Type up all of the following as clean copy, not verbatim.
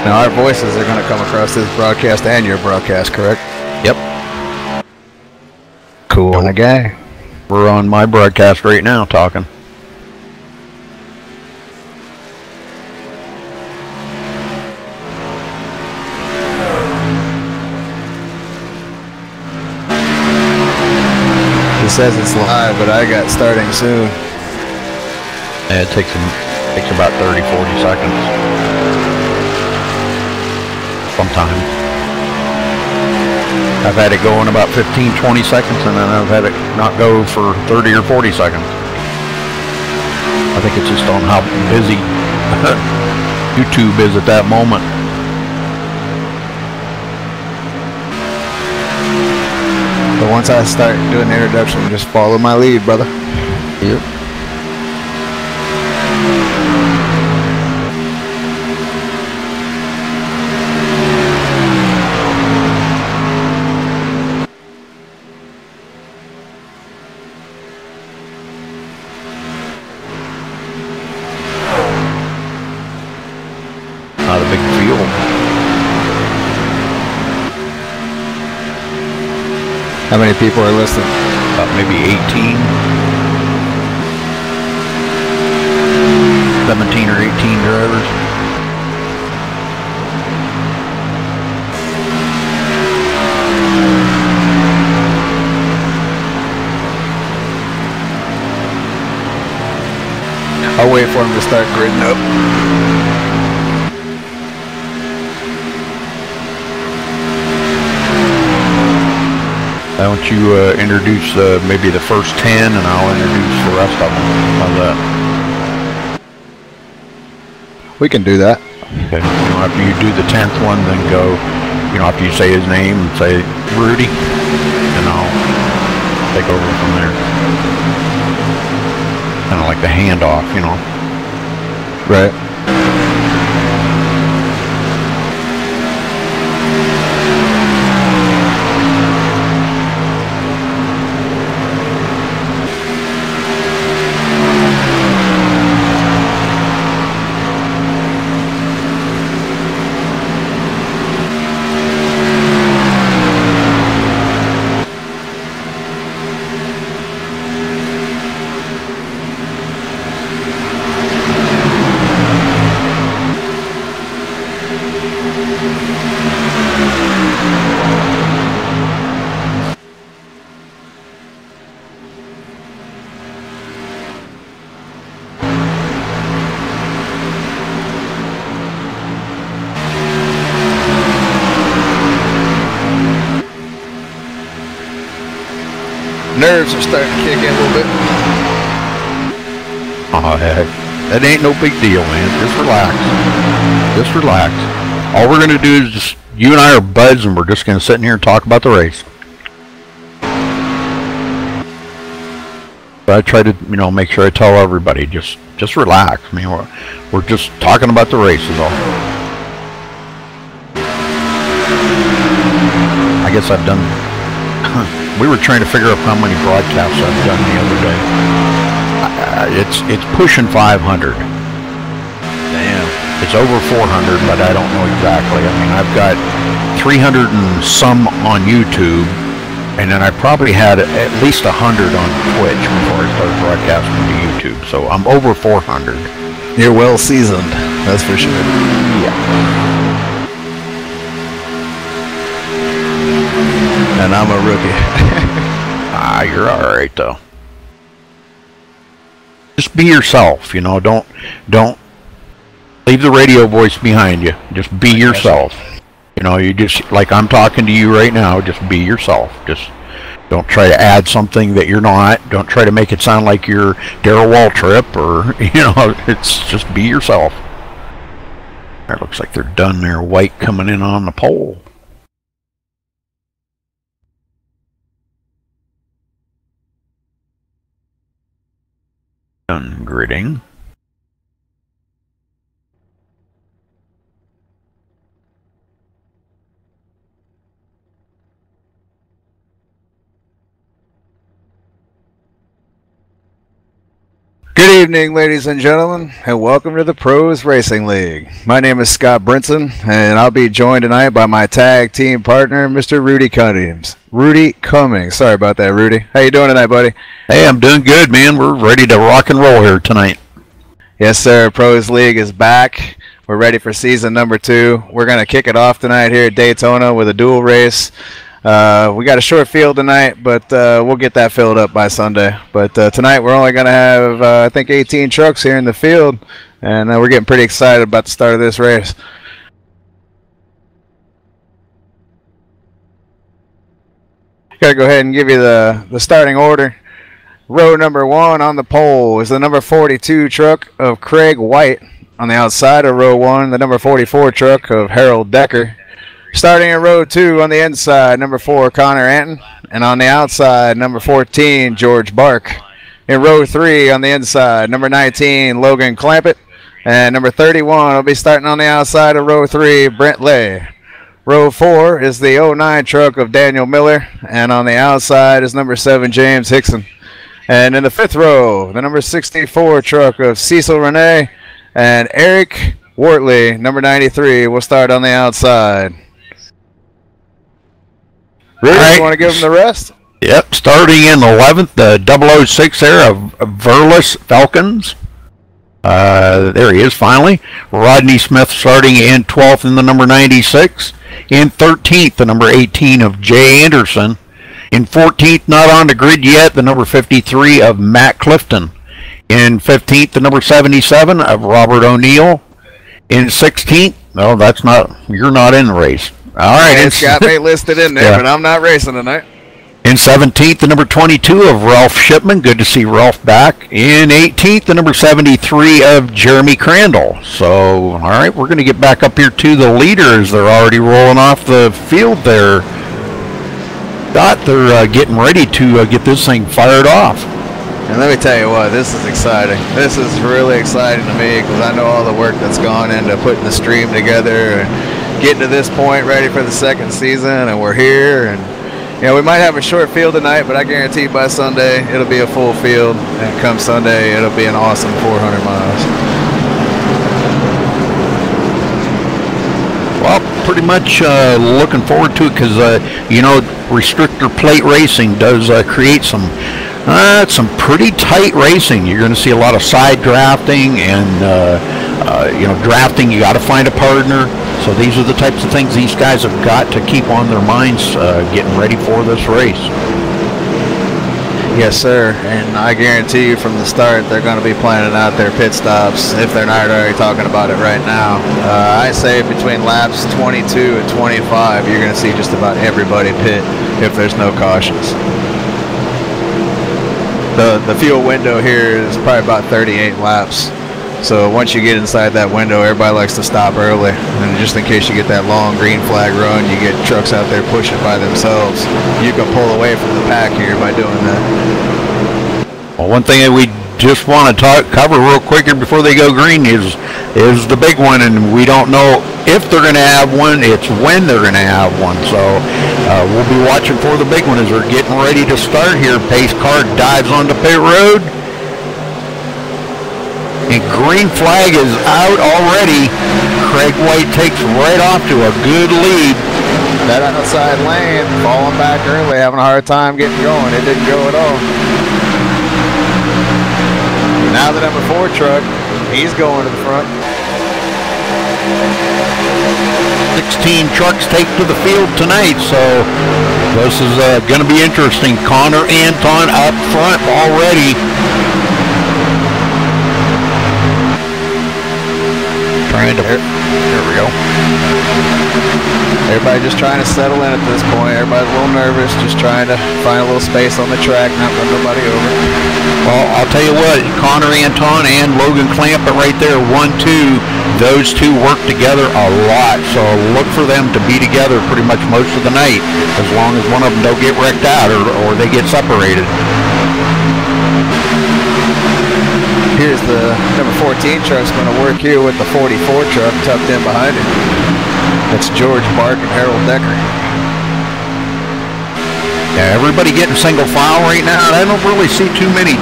Now our voices are going to come across this broadcast and your broadcast, correct? Yep. Cool and a guy. We're on my broadcast right now talking. It says it's live, but I got starting soon. Yeah, it takes about 30, 40 seconds. Sometimes. I've had it go in about 15, 20 seconds, and then I've had it not go for 30 or 40 seconds. I think it's just on how busy YouTube is at that moment. But once I start doing the introduction, just follow my lead, brother. Yep. Not a big field. How many people are listening? About maybe 18. 17 or 18 drivers. I'll wait for him to start gridding up. Why don't you introduce maybe the first 10, and I'll introduce the rest of them. How's that? We can do that. Okay. After you do the 10th one, then go, after you say his name, say Rudy, and I'll take over from there. Kind of like the handoff, Right. Nerves are starting to kick in a little bit. Oh, heck. That ain't no big deal, man. Just relax. Just relax. All we're going to do is just, you and I are buds, and we're just going to sit in here and talk about the race. But I try to, make sure I tell everybody, just relax. I mean, we're just talking about the race is all. I guess I've done... We were trying to figure out how many broadcasts I've done the other day. It's pushing 500. Damn. It's over 400, but I don't know exactly. I mean, I've got 300 and some on YouTube, and then I probably had at least 100 on Twitch before I started broadcasting to YouTube. So I'm over 400. You're well seasoned, that's for sure. Yeah. And I'm a rookie. You're all right though. Just be yourself, Don't leave the radio voice behind you. Just be yourself. You just, like I'm talking to you right now, just be yourself. Just don't try to add something that you're not. Don't try to make it sound like you're Darrell Waltrip or, it's just be yourself. It looks like they're done there. White coming in on the pole. Done gridding. Good evening, ladies and gentlemen, and welcome to the Pros Racing League. My name is Scott Brinson, and I'll be joined tonight by my tag team partner, Mr. Rudy Cummings. Sorry about that, Rudy. How you doing tonight, buddy? Hey, I'm doing good, man. We're ready to rock and roll here tonight. Yes, sir. Pros League is back. We're ready for season number 2. We're going to kick it off tonight here at Daytona with a dual race. We got a short field tonight, but we'll get that filled up by Sunday. But tonight we're only going to have, I think, 18 trucks here in the field, and we're getting pretty excited about the start of this race. Got to go ahead and give you the starting order. Row number 1 on the pole is the number 42 truck of Craig White. On the outside of row 1, the number 44 truck of Harold Decker. Starting in row 2 on the inside, number 4, Connor Anton. And on the outside, number 14, George Bark. In row 3 on the inside, number 19, Logan Clampett. And number 31 will be starting on the outside of row 3, Brent Lay. Row 4 is the 09 truck of Daniel Miller. And on the outside is number 7, James Hickson. And in the 5th row, the number 64 truck of Cecil Renee. And Eric Wortley, number 93, will start on the outside. Rudy, right. You want to give them the rest? Yep, starting in 11th, the 006 there of Verlis Falcons. There he is finally. Rodney Smith starting in 12th in the number 96. In 13th, the number 18 of Jay Anderson. In 14th, not on the grid yet, the number 53 of Matt Clifton. In 15th, the number 77 of Robert O'Neill. In 16th, no, that's not, you're not in the race. All right, it's got me listed in there, but I'm not racing tonight. In 17th, the number 22 of Ralph Shipman. Good to see Ralph back. In 18th, the number 73 of Jeremy Crandall. So, all right, we're going to get back up here to the leaders. They're already rolling off the field there. They're getting ready to get this thing fired off. And let me tell you what, this is exciting. This is really exciting to me because I know all the work that's gone into putting the stream together and getting to this point ready for the second season, and we're here. And you know, we might have a short field tonight, but I guarantee by Sunday it'll be a full field, and come Sunday it'll be an awesome 400 miles. Well, pretty much looking forward to it because you know, restrictor plate racing does create some pretty tight racing. You're going to see a lot of side drafting and you know, drafting. You got to find a partner. So these are the types of things these guys have got to keep on their minds getting ready for this race. Yes, sir. And I guarantee you from the start they're going to be planning out their pit stops if they're not already talking about it right now. I say between laps 22 and 25 you're going to see just about everybody pit if there's no cautions. The fuel window here is probably about 38 laps. So once you get inside that window, everybody likes to stop early. And just in case you get that long green flag run, you get trucks out there pushing by themselves. You can pull away from the pack here by doing that. Well, one thing that we just want to cover real quick here before they go green is the big one, and we don't know if they're going to have one. It's when they're going to have one. So we'll be watching for the big one as they're getting ready to start here. Pace car dives onto pit road. And green flag is out already. Craig White takes right off to a good lead. That outside lane, falling back early, having a hard time getting going. It didn't go at all. Now the number 4 truck, he's going to the front. 16 trucks take to the field tonight, so this is going to be interesting. Connor Anton up front already. There we go. Everybody just trying to settle in at this point. Everybody's a little nervous, just trying to find a little space on the track, not run nobody over. Well, I'll tell you what, Connor Anton and Logan Clampett right there, 1-2. Those two work together a lot, so look for them to be together pretty much most of the night, as long as one of them don't get wrecked out or they get separated. Here's the number 14 truck's going to work here with the 44 truck tucked in behind it. That's George Bark and Harold Decker. Yeah, everybody getting single file right now. I don't really see too many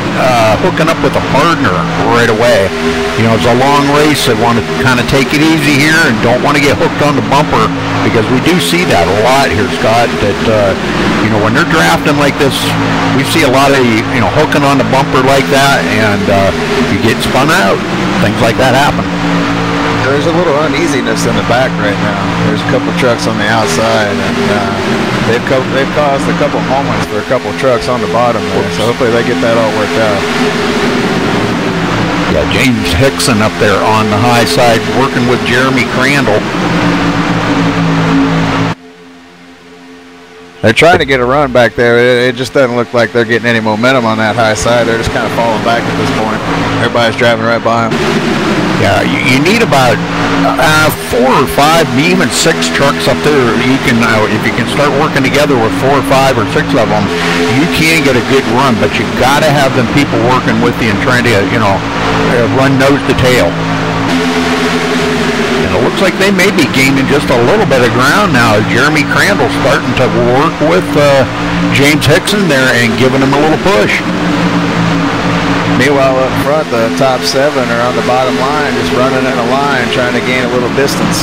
hooking up with a partner right away. You know, it's a long race. They want to kind of take it easy here and don't want to get hooked on the bumper, because we do see that a lot here, Scott, that, you know, when they're drafting like this, we see a lot of, you know, hooking on the bumper like that, and you get spun out. Things like that happen. There's a little uneasiness in the back right now. There's a couple trucks on the outside, and they've caused a couple moments for a couple trucks on the bottom there, so hopefully they get that all worked out. Yeah, James Hickson up there on the high side working with Jeremy Crandall. They're trying to get a run back there. It just doesn't look like they're getting any momentum on that high side. They're just kind of falling back at this point. Everybody's driving right by them. Yeah, you need about 4 or 5, even 6 trucks up there. You can, if you can start working together with 4 or 5 or 6 of them, you can get a good run. But you got to have them people working with you and trying to, you know, run nose to tail. And it looks like they may be gaining just a little bit of ground now. Jeremy Crandall starting to work with James Hickson there and giving him a little push. Meanwhile, up front, the top 7 are on the bottom line, just running in a line, trying to gain a little distance.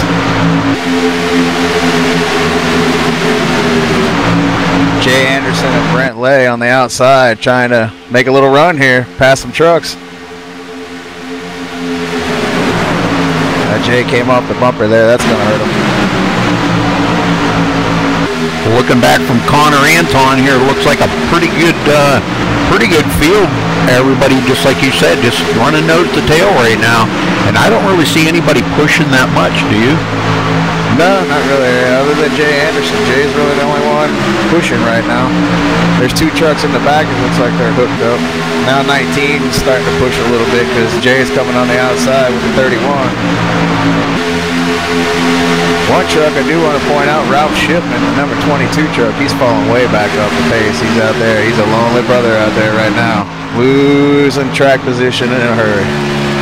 Jay Anderson and Brent Lay on the outside, trying to make a little run here, past some trucks. Jay came off the bumper there. That's going to hurt him. Looking back from Connor Anton here, looks like a pretty good field. Everybody, just like you said, just running nose to tail right now. And I don't really see anybody pushing that much, do you? No, not really. Other than Jay Anderson. Jay's really the only one pushing right now. There's 2 trucks in the back. It looks like they're hooked up. Now 19 is starting to push a little bit because Jay's coming on the outside with the 31. One truck I do want to point out, Ralph Shipman, the number 22 truck, he's falling way back up the pace. He's out there. He's a lonely brother out there right now. Losing track position in a hurry.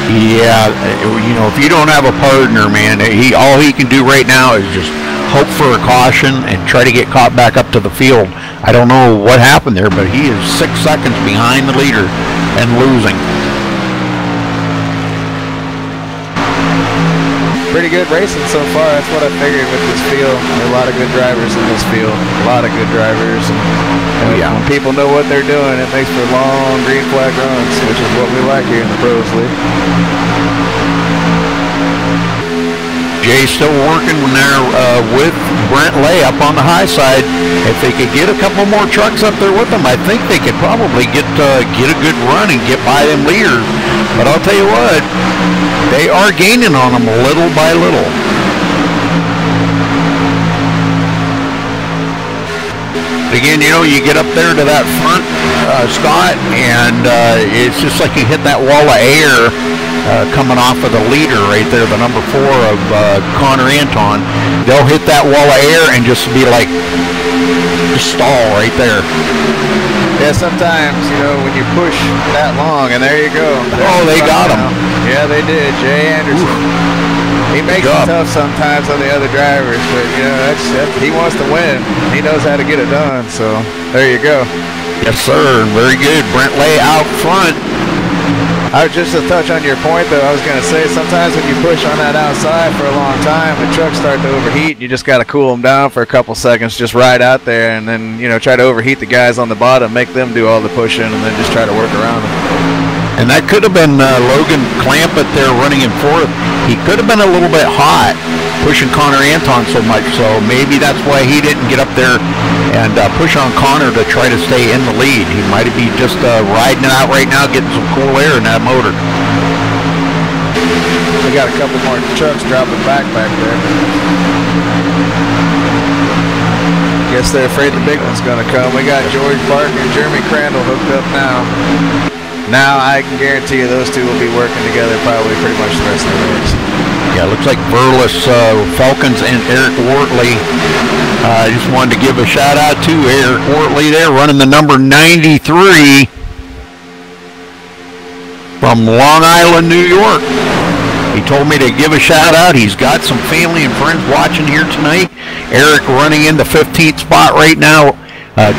Yeah, you know, if you don't have a partner, man, all he can do right now is just hope for a caution and try to get caught back up to the field. I don't know what happened there, but he is 6 seconds behind the leader and losing. Pretty good racing so far. That's what I figured with this field. There are a lot of good drivers in this field. A lot of good drivers. And when people know what they're doing, it makes for long green flag runs, which is what we like here in the Pros League. Jay's still working there with Brent Lay up on the high side. If they could get a couple more trucks up there with them, I think they could probably get a good run and get by them leaders. But I'll tell you what, they are gaining on them little by little. Again, you know, you get up there to that front, Scott, and it's just like you hit that wall of air coming off of the leader right there, the number 4 of Connor Anton. They'll hit that wall of air and just be like, just stall right there. Yeah, sometimes, you know, when you push that long, and there you go. Oh, they got him. Yeah, they did. Jay Anderson. Oof. He makes it tough sometimes on the other drivers, but, you know, he wants to win. He knows how to get it done, so there you go. Yes, sir. Very good. Brent Lay out front. Just to touch on your point, though, I was going to say sometimes when you push on that outside for a long time, the trucks start to overheat. You just got to cool them down for a couple seconds, just ride out there, and then, you know, try to overheat the guys on the bottom, make them do all the pushing, and then just try to work around them. And that could have been Logan Clampett there running in 4th. He could have been a little bit hot pushing Connor Anton so much, so maybe that's why he didn't get up there and push on Connor to try to stay in the lead. He might be just riding it out right now, getting some cool air in that motor. We got a couple more trucks dropping back there. Guess they're afraid the big one's going to come. We got George Barker and Jeremy Crandall hooked up now. Now I can guarantee you those two will be working together probably pretty much the rest of the race. Yeah, looks like Burles, Falcons, and Eric Wortley. I just wanted to give a shout out to Eric Wortley there, running the number 93 from Long Island, New York. He told me to give a shout out. He's got some family and friends watching here tonight. Eric running in the 15th spot right now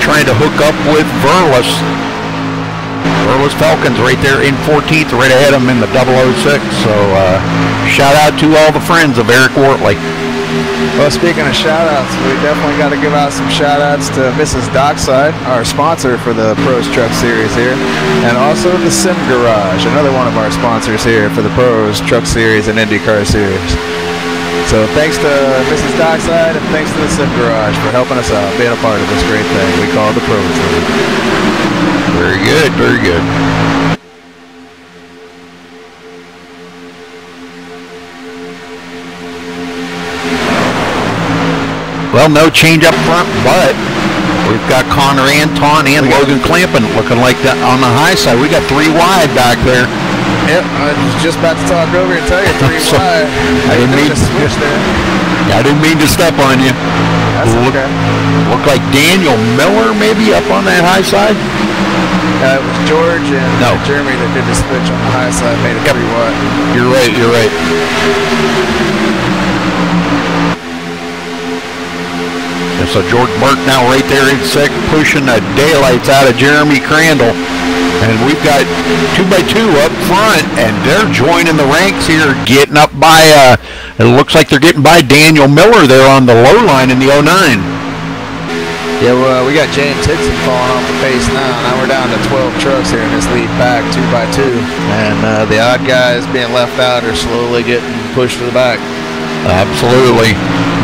trying to hook up with Verlis. Verlis Falcons right there in 14th, right ahead of him in the 006. So shout out to all the friends of Eric Wortley. Well, speaking of shout-outs, we definitely got to give out some shout-outs to Mrs. Dockside, our sponsor for the Pros Truck Series here, and also the Sim Garage, another one of our sponsors here for the Pros Truck Series and IndyCar Series. So thanks to Mrs. Dockside and thanks to the Sim Garage for helping us out, being a part of this great thing we call the Pros League. Very good, very good. Well, no change up front, but we've got Connor Anton and Logan Clampin looking like that on the high side. We got 3 wide back there. Yep, I was just about to talk over and tell you 3 wide. I didn't mean to switch there. I didn't mean to step on you. That's okay. Looked like Daniel Miller maybe up on that high side. It was George and Jeremy that did the switch on the high side, made it 3 wide. You're right, you're right. And so George Burke now right there in 6th, pushing the daylights out of Jeremy Crandall. And we've got 2x2 up front, and they're joining the ranks here, getting up by, it looks like they're getting by Daniel Miller there on the low line in the 09. Yeah, well, we got James Hickson falling off the pace now. Now we're down to 12 trucks here in this lead pack, 2x2. And the odd guys being left out are slowly getting pushed to the back. Absolutely.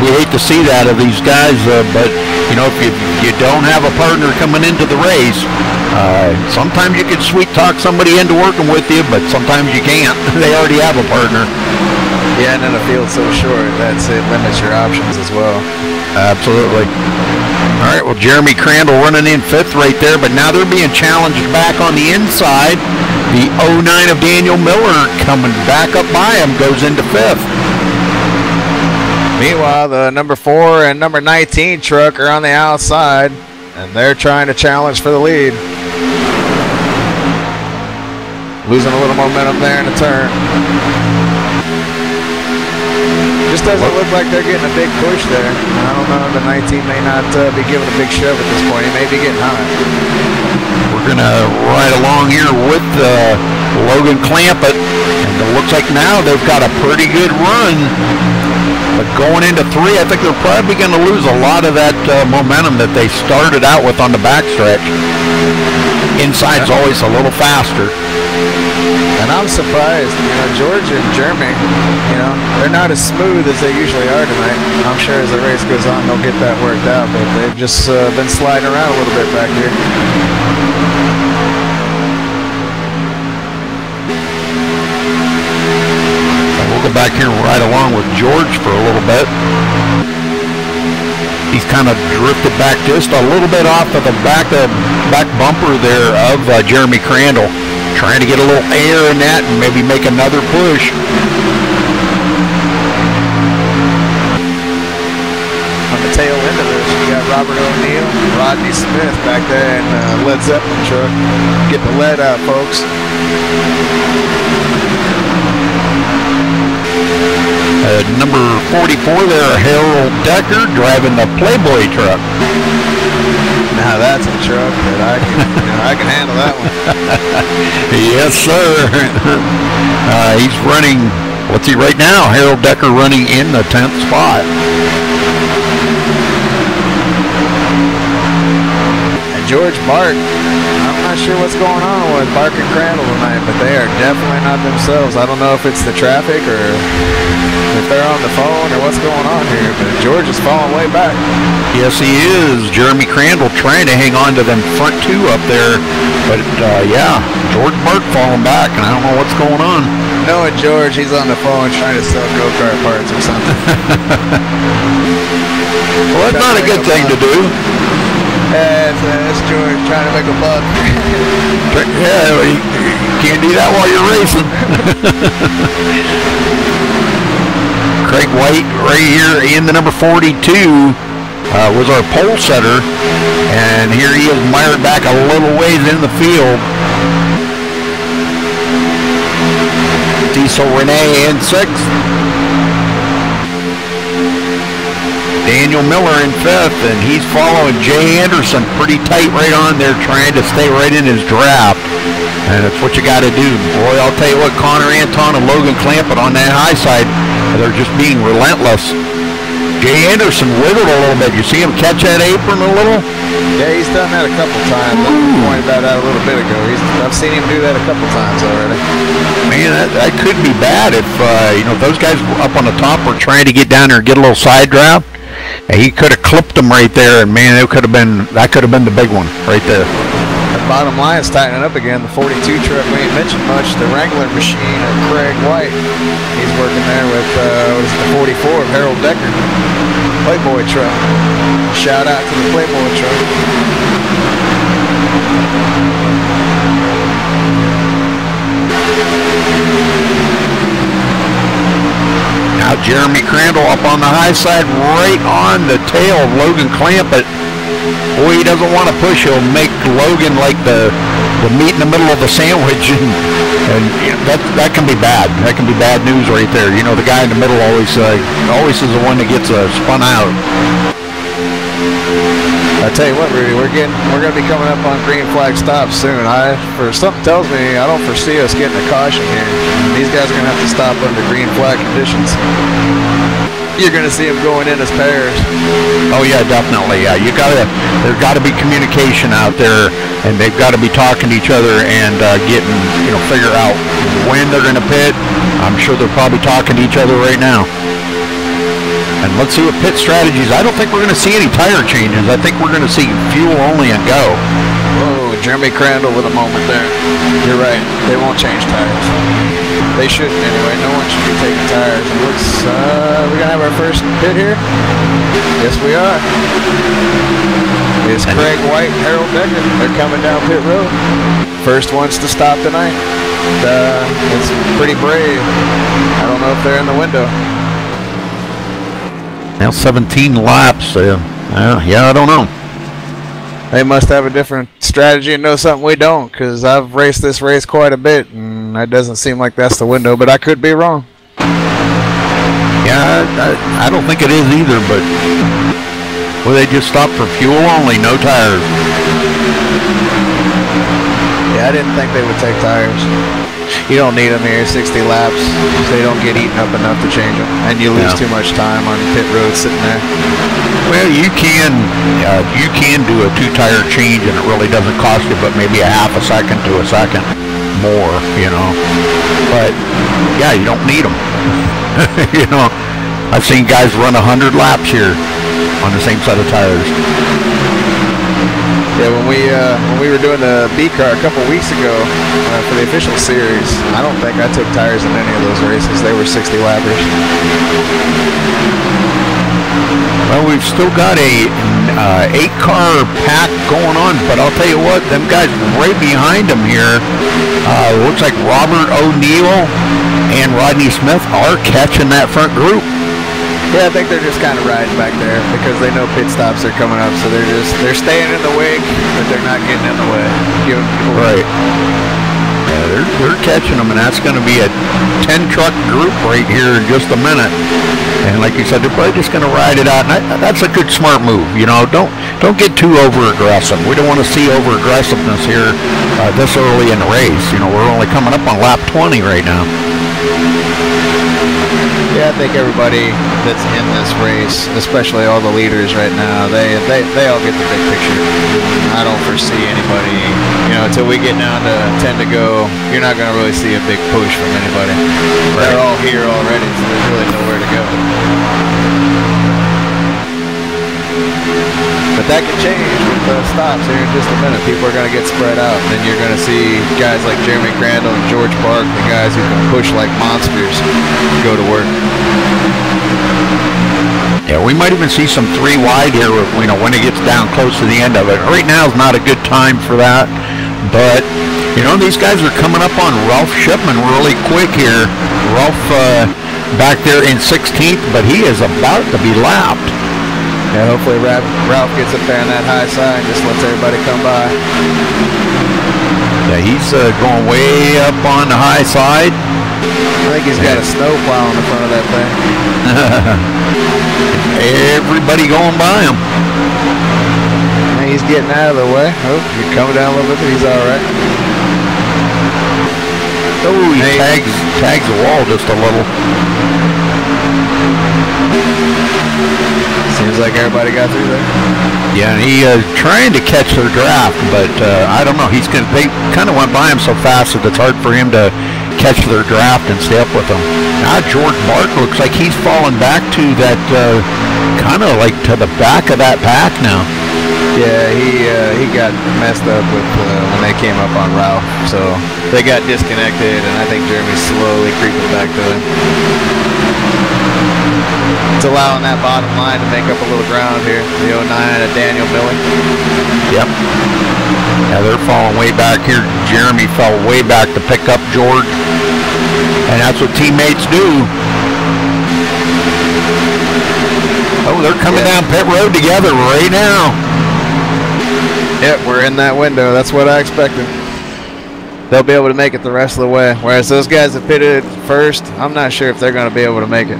We hate to see that of these guys, but you know, if you don't have a partner coming into the race, sometimes you can sweet talk somebody into working with you, but sometimes you can't. They already have a partner. Yeah, and then the field's so short that it limits your options as well. Absolutely. All right, well, Jeremy Crandall running in 5th right there, but now they're being challenged back on the inside. The 09 of Daniel Miller coming back up by him, goes into 5th. Meanwhile, the number 4 and number 19 truck are on the outside, and they're trying to challenge for the lead. Losing a little momentum there in the turn. Just doesn't look like they're getting a big push there. I don't know, the 19 may not be giving a big shove at this point. He may be getting hot. We're going to ride along here with Logan Clampett, and it looks like now they've got a pretty good run. But going into 3, I think they're probably going to lose a lot of that momentum that they started out with on the backstretch. Inside's always a little faster. And I'm surprised, you know, George and Jeremy, you know, they're not as smooth as they usually are tonight. I'm sure as the race goes on, they'll get that worked out, but they've just been sliding around a little bit back here. We'll go back here and ride along with George for a little bit. He's kind of drifted back just a little bit off of the back bumper there of Jeremy Crandall. Trying to get a little air in that and maybe make another push. On the tail end of this, you got Robert O'Neill, Rodney Smith back there in Led Zeppelin truck. Get the lead out, folks. Number 44 there, Harold Decker, driving the Playboy truck. Now that's a truck that I can handle that one. Yes, sir. He's running, what's he right now? Harold Decker running in the 10th spot. And George Bart, I'm not sure what's going on with Bark and Crandall tonight, but they are definitely not themselves. I don't know if it's the traffic or if they're on the phone or what's going on here, but George is falling way back. Yes, he is. Jeremy Crandall trying to hang on to them front 2 up there, but yeah, George Bart falling back, and I don't know what's going on. Knowing George, he's on the phone trying to sell go-kart parts or something. Well, that's not a good thing to do. Yeah, it's George trying to make a buck. Yeah, you can't do that while you're racing. Craig White right here in the number 42 was our pole setter, and here he is mired back a little ways in the field. Diesel Renee in 6th. Daniel Miller in 5th, and he's following Jay Anderson pretty tight right on there, trying to stay right in his draft. And that's what you got to do. Boy, I'll tell you what, Connor Anton and Logan Clampett on that high side, they're just being relentless. Jay Anderson wiggled a little bit. You see him catch that apron a little? Yeah, he's done that a couple times. I pointed that out a little bit ago. I've seen him do that a couple times already. Man, that could be bad if, you know, those guys up on the top were trying to get down there and get a little side draft. He could have clipped them right there, and man, that could have been the big one right there. The bottom line is tightening up again. The 42 truck, we ain't mentioned much. The Wrangler machine of Craig White. He's working there with the 44 of Harold Decker. Playboy truck. Shout out to the Playboy truck. Now Jeremy Crandall up on the high side, right on the tail of Logan Clampett. Boy, he doesn't want to push. He'll make Logan like the meat in the middle of the sandwich, and you know, that can be bad. That can be bad news right there. You know, the guy in the middle always is the one that gets spun out. I tell you what, Rudy, we're gonna be coming up on green flag stops soon. Something tells me I don't foresee us getting a caution here. These guys are gonna have to stop under green flag conditions. You're gonna see them going in as pairs. Oh yeah, definitely. Yeah, there's got to be communication out there, and they've got to be talking to each other and getting, you know, figure out when they're gonna pit. I'm sure they're probably talking to each other right now. And let's see what pit strategies. I don't think we're going to see any tire changes. I think we're going to see fuel only and go. Whoa, Jeremy Crandall with a moment there. You're right. They won't change tires. They shouldn't anyway. No one should be taking tires. It looks, we're going to have our first pit here. Yes, we are. It's Craig White and Harold Decker. They're coming down pit road. First ones to stop tonight. It's pretty brave. I don't know if they're in the window. Now 17 laps. Yeah, I don't know. They must have a different strategy and know something we don't, because I've raced this race quite a bit, and it doesn't seem like that's the window, but I could be wrong. Yeah, I don't think it is either, but well, they just stopped for fuel only, no tires. Yeah, I didn't think they would take tires. You don't need them here, 60 laps. They don't get eaten up enough to change them, and you lose too much time on pit road sitting there. Well, you can do a 2-tire change, and it really doesn't cost you but maybe a half a second to a second more, you know. But yeah, you don't need them. You know, I've seen guys run 100 laps here on the same set of tires. Yeah, when we were doing the B car a couple weeks ago for the official series, I don't think I took tires in any of those races. They were 60 lappers. Well, we've still got a 8-car pack going on, but I'll tell you what, them guys right behind them here, looks like Robert O'Neill and Rodney Smith are catching that front group. Yeah, I think they're just kind of riding back there because they know pit stops are coming up, so they're staying in the wake, but they're not getting in the way. Giving people right. Yeah, they're catching them, and that's going to be a 10-truck group right here in just a minute. And like you said, they're probably just going to ride it out. And that's a good, smart move. You know, don't get too over-aggressive. We don't want to see over-aggressiveness here this early in the race. You know, we're only coming up on lap 20 right now. Yeah, I think everybody that's in this race, especially all the leaders right now, they all get the big picture. I don't foresee anybody, you know, until we get down to 10 to go, you're not going to really see a big push from anybody. Right. They're all here already, so there's really nowhere to go. But that can change with the stops here in just a minute. People are going to get spread out, and then you're going to see guys like Jeremy Crandall and George Park, the guys who can push like monsters, go to work. Yeah, we might even see some 3 wide here, you know, when it gets down close to the end of it. Right now is not a good time for that, but you know, these guys are coming up on Ralph Shipman really quick here. Ralph back there in 16th, but he is about to be lapped. Yeah, hopefully Ralph gets up there on that high side and just lets everybody come by. Yeah, he's going way up on the high side. I think he's got a snow plow in the front of that thing. Everybody going by him. And he's getting out of the way. Oh, he's coming down a little bit, but he's all right. Oh, he tags the wall just a little. Seems like everybody got through there. Yeah, and he trying to catch their draft, but I don't know. They kind of went by him so fast that it's hard for him to catch their draft and stay up with them. Now George Mark looks like he's fallen back to that kind of like to the back of that pack now. Yeah, he got messed up with when they came up on Ralph, so they got disconnected, and I think Jeremy's slowly creeping back to him. It's allowing that bottom line to make up a little ground here. The 09 of Daniel Miller. Yep. Yeah, they're falling way back here. Jeremy fell way back to pick up George, and that's what teammates do. Oh, they're coming down pit road together right now. Yep, we're in that window. That's what I expected. They'll be able to make it the rest of the way. Whereas those guys that pitted first, I'm not sure if they're going to be able to make it.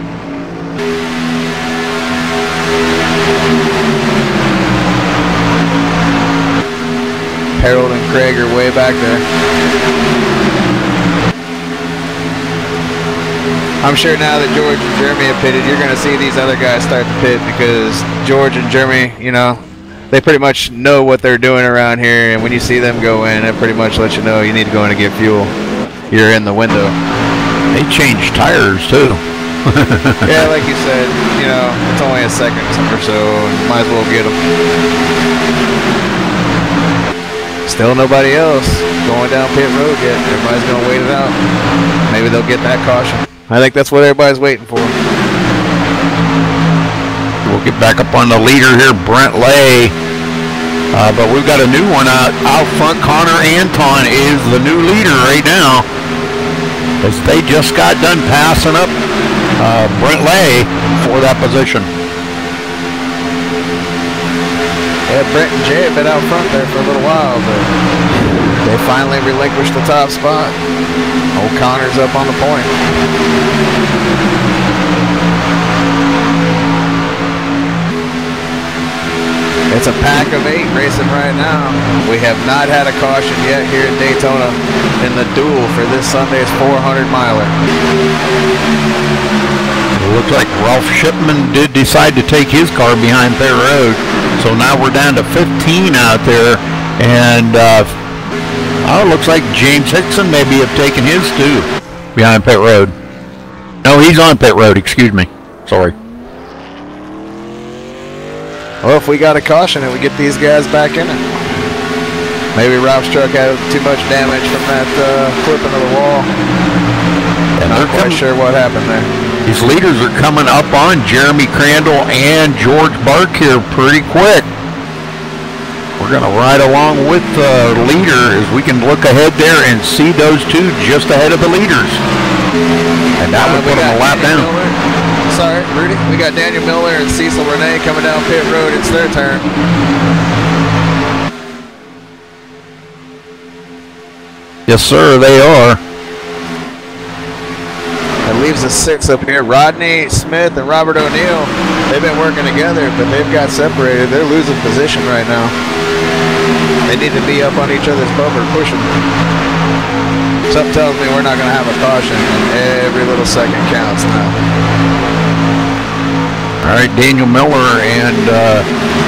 Harold and Craig are way back there. I'm sure now that George and Jeremy have pitted, you're going to see these other guys start to pit because George and Jeremy, you know, they pretty much know what they're doing around here, and when you see them go in, it pretty much lets you know you need to go in and get fuel. You're in the window. They changed tires too. Yeah, like you said, you know, it's only a second or so, and might as well get them. Still nobody else going down pit road yet. Everybody's going to wait it out. Maybe they'll get that caution. I think that's what everybody's waiting for. We'll get back up on the leader here, Brent Lay. But we've got a new one out front. Connor Anton is the new leader right now, as they just got done passing up Brent Lay for that position. Yeah, Brent and Jay have been out front there for a little while, but they finally relinquished the top spot. O'Connor's up on the point. It's a pack of 8 racing right now. We have not had a caution yet here in Daytona in the duel for this Sunday's 400-miler. It looks like Ralph Shipman did decide to take his car behind pit road. So now we're down to 15 out there. And it looks like James Hickson maybe have taken his too behind pit road. No, he's on pit road, excuse me. Sorry. Well, if we got a caution and we get these guys back in it. Maybe Ralph's truck had too much damage from that clipping of the wall. And not quite sure what happened there. These leaders are coming up on Jeremy Crandall and George Bark here pretty quick. We're going to ride along with the leader as we can look ahead there and see those two just ahead of the leaders. And that would put them a lap down. Sorry, Rudy. We got Daniel Miller and Cecil Renee coming down pit road. It's their turn. Yes, sir, they are. That leaves us 6 up here. Rodney Smith and Robert O'Neill. They've been working together, but they've got separated. They're losing position right now. They need to be up on each other's bumper, pushing. Something tells me we're not going to have a caution, and every little second counts now. All right, Daniel Miller and,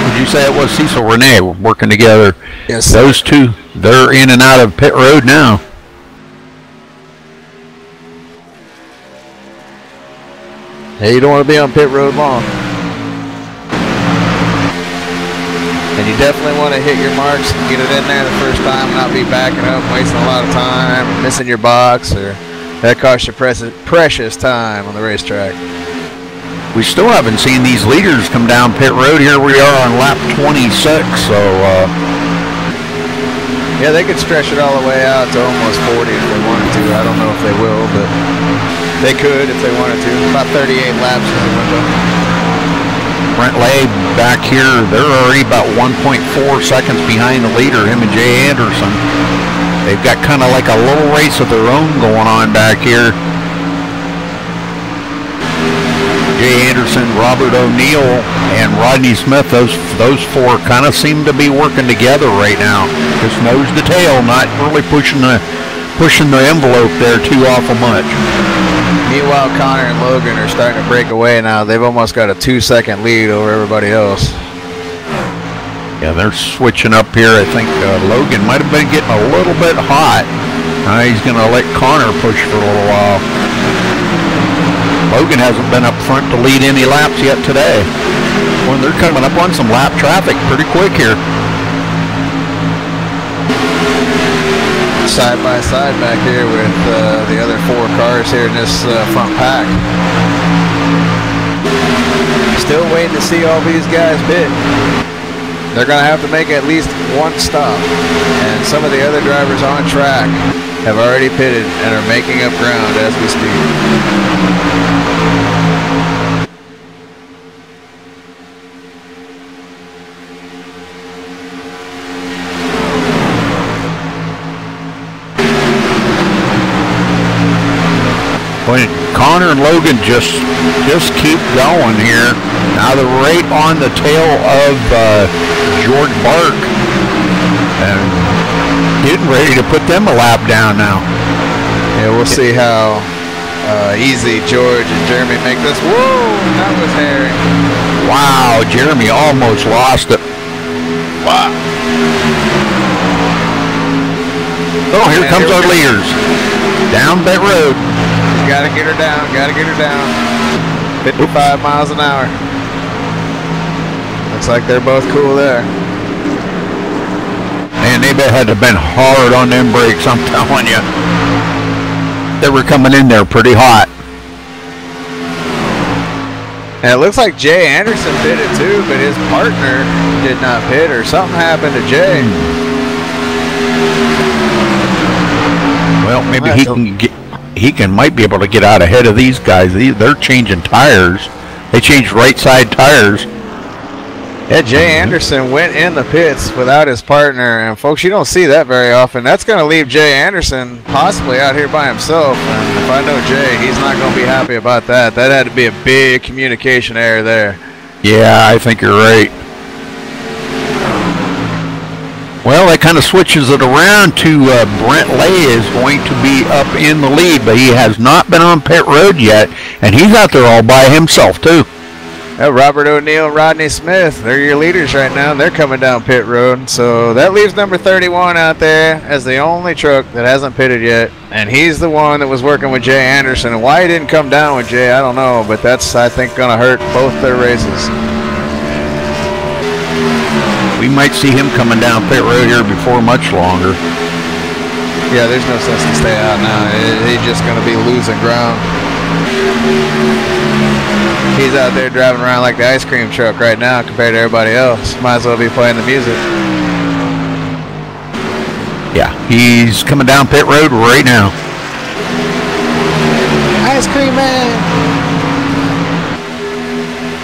would you say it was Cecil Renee working together? Yes. Those two, they're in and out of pit road now. Hey, you don't want to be on pit road long. And you definitely want to hit your marks and get it in there the first time and not be backing up, wasting a lot of time, missing your box, or that costs you precious time on the racetrack. We still haven't seen these leaders come down pit road. Here we are on lap 26, so yeah, they could stretch it all the way out to almost 40 if they wanted to. I don't know if they will, but they could if they wanted to. About 38 laps is the window. Brent Lay back here, they're already about 1.4 seconds behind the leader, him and Jay Anderson. They've got kind of like a little race of their own going on back here. Jay Anderson, Robert O'Neill, and Rodney Smith, those four kind of seem to be working together right now. Just nose to tail, not really pushing the envelope there too awful much. Meanwhile, Connor and Logan are starting to break away now. They've almost got a 2-second lead over everybody else. Yeah, they're switching up here. I think Logan might have been getting a little bit hot. He's going to let Connor push for a little while. Logan hasn't been up front to lead any laps yet today. Well, they're coming up on some lap traffic pretty quick here. Side by side back here with the other 4 cars here in this front pack. Still waiting to see all these guys pit. They're going to have to make at least one stop. And some of the other drivers on track have already pitted and are making up ground as we speak. When Connor and Logan just keep going here. Now they're right on the tail of George Bark and getting ready to put them a lap down now. Yeah, we'll see how easy George and Jeremy make this. Whoa, that was hairy. Wow, Jeremy almost lost it. Wow. Oh, here comes our leaders. Down that road. Gotta get her down, 55 miles an hour. Looks like they're both cool there. Man, they had to have been hard on them brakes, I'm telling you. They were coming in there pretty hot. And it looks like Jay Anderson pitted too, but his partner did not pit, or something happened to Jay. Well, maybe might be able to get out ahead of these guys. They're changing tires. They changed right side tires. Yeah, Jay Anderson went in the pits without his partner, and folks, you don't see that very often. That's going to leave Jay Anderson possibly out here by himself. And if I know Jay, he's not going to be happy about that. That had to be a big communication error there. Yeah, I think you're right. Well, that kind of switches it around to Brent Lay is going to be up in the lead, but he has not been on pit road yet, and he's out there all by himself, too. Robert O'Neill and Rodney Smith, they're your leaders right now. They're coming down pit road, so that leaves number 31 out there as the only truck that hasn't pitted yet, and he's the one that was working with Jay Anderson. And why he didn't come down with Jay, I don't know, but that's, I think, going to hurt both their races. We might see him coming down pit road here before much longer. Yeah, there's no sense to stay out now. He's just going to be losing ground. He's out there driving around like the ice cream truck right now compared to everybody else. Might as well be playing the music. Yeah, he's coming down pit road right now. Ice cream man!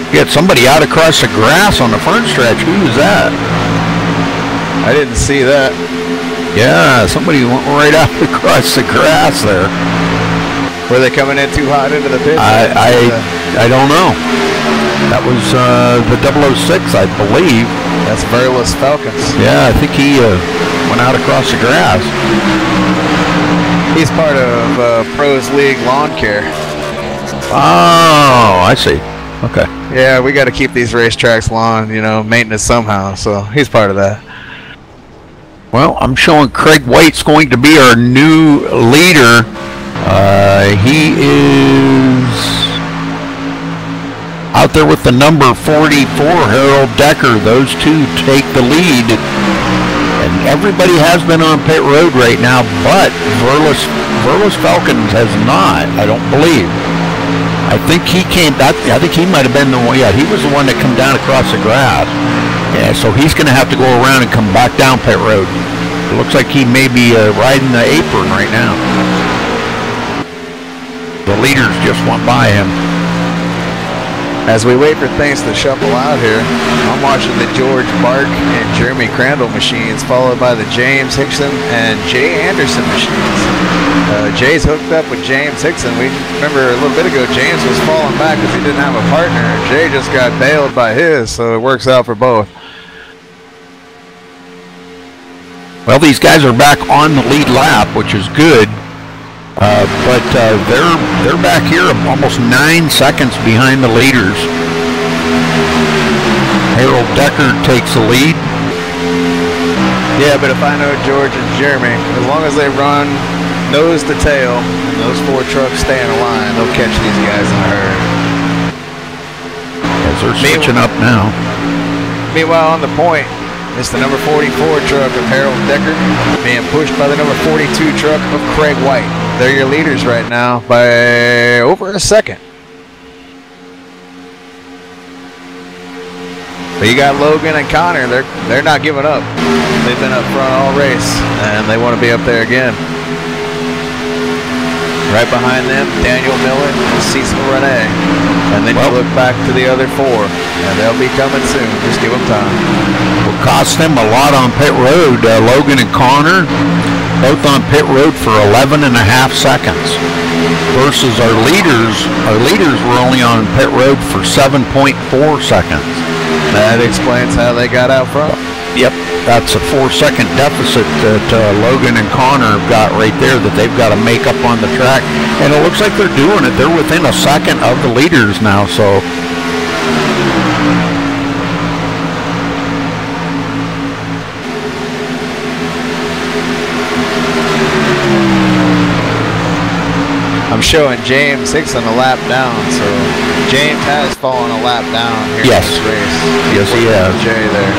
You got somebody out across the grass on the front stretch. Who was that? I didn't see that. Yeah, somebody went right out across the grass there. Were they coming in too hot into the pit? I don't know. That was the 006, I believe. That's Verlis Falcons. Yeah, I think he went out across the grass. He's part of Pros League Lawn Care. Oh, I see. Okay. Yeah, we got to keep these racetracks lawn, maintenance somehow. So he's part of that. Well, I'm showing Craig White's going to be our new leader. He is out there with the number 44, Harold Decker. Those two take the lead. And everybody has been on pit road right now, but Verlis Falcons has not, I don't believe. I think he came back. I think he might have been the one. Yeah, he was the one that came down across the grass. Yeah, so he's going to have to go around and come back down pit road. It looks like he may be riding the apron right now. The leaders just went by him. As we wait for things to shuffle out here, I'm watching the George Bark and Jeremy Crandall machines, followed by the James Hickson and Jay Anderson machines. Jay's hooked up with James Hickson. We remember a little bit ago James was falling back because he didn't have a partner. Jay just got bailed by his, so it works out for both. Well, these guys are back on the lead lap, which is good. But they're back here almost 9 seconds behind the leaders. Harold Decker takes the lead. Yeah, but if I know George and Jeremy, as long as they run nose to tail and those 4 trucks stay in a line, they'll catch these guys in a hurry. As they're switching up now. Meanwhile, on the point, it's the number 44 truck of Harold Decker being pushed by the number 42 truck of Craig White. They're your leaders right now by over a second. But you got Logan and Connor. They're not giving up. They've been up front all race, and they want to be up there again. Right behind them, Daniel Miller and Cecil Rene. And then you look back to the other 4, and they'll be coming soon. Just give them time. Will cost them a lot on pit road. Logan and Connor, both on pit road for 11.5 seconds. Versus our leaders. Our leaders were only on pit road for 7.4 seconds. That explains how they got out front. Yep, that's a 4-second deficit that Logan and Connor have got right there that they've got to make up on the track. And it looks like they're doing it. They're within a second of the leaders now, so. I'm showing James Hickson a lap down, so James has fallen a lap down here in this race. Yes, he has. Jay there.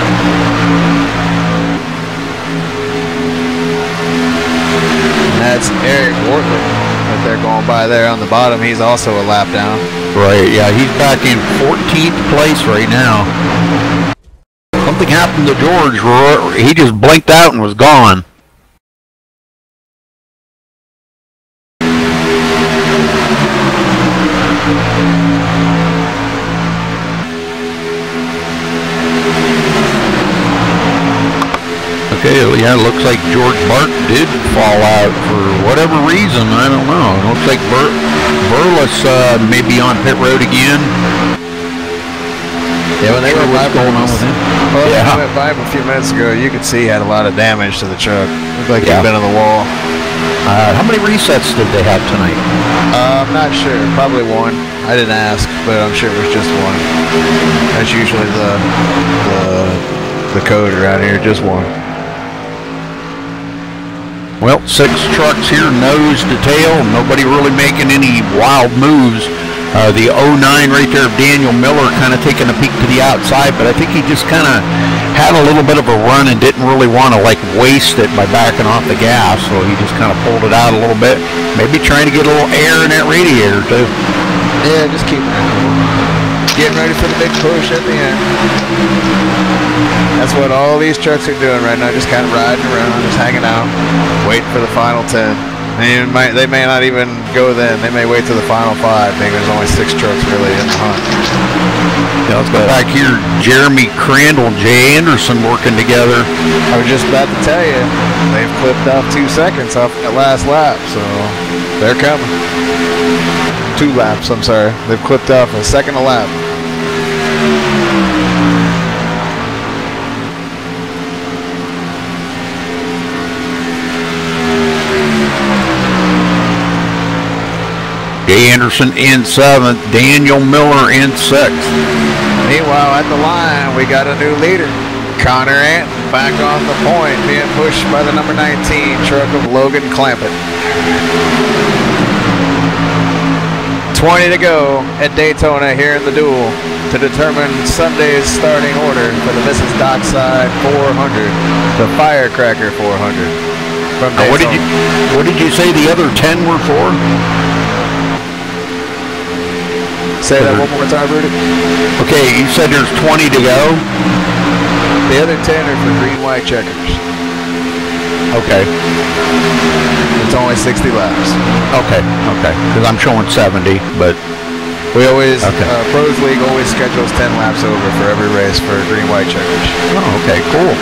And that's Eric Wortley that they're going by there on the bottom. He's also a lap down. Right, yeah, he's back in 14th place right now. Something happened to George. He just blinked out and was gone. Okay, yeah, it looks like George Bark did fall out for whatever reason. I don't know. It looks like Burles may be on pit road again. Yeah, when they were what's going on with him. Well, yeah. I went by him a few minutes ago. You could see he had a lot of damage to the truck. Looked like he'd been on the wall. How many resets did they have tonight? I'm not sure. Probably 1. I didn't ask, but I'm sure it was just 1. That's usually the code around here, just 1. Well, 6 trucks here, nose to tail. Nobody really making any wild moves. The 09 right there of Daniel Miller kind of taking a peek to the outside, but I think he just kind of had a little bit of a run and didn't really want to like waste it by backing off the gas, so he just kind of pulled it out a little bit. Maybe trying to get a little air in that radiator too. Yeah, just keep getting ready for the big push at the end. That's what all these trucks are doing right now, just kind of riding around, just hanging out, waiting for the final 10. They may not even go then. They may wait till the final 5. I think there's only 6 trucks really in the hunt. Yeah, let's go back here. Jeremy Crandall, Jay Anderson working together. I was just about to tell you, they've clipped off 2 seconds off that last lap, so they're coming. 2 laps, I'm sorry. They've clipped off a second a lap. Jay Anderson in 7th, Daniel Miller in 6th. Meanwhile, at the line, we got a new leader. Connor Anton back on the point, being pushed by the number 19 truck of Logan Clampett. 20 to go at Daytona here in the Duel to determine Sunday's starting order for the Mrs. Dockside 400, the Firecracker 400. From what did you say the other 10 were for? Say that one more time, Rudy. Okay, you said there's 20 to go. The other 10 are for green-white checkers. Okay. It's only 60 laps. Okay. Because I'm showing 70, but We always, Pros League always schedules 10 laps over for every race for green-white checkers. Oh, okay, cool.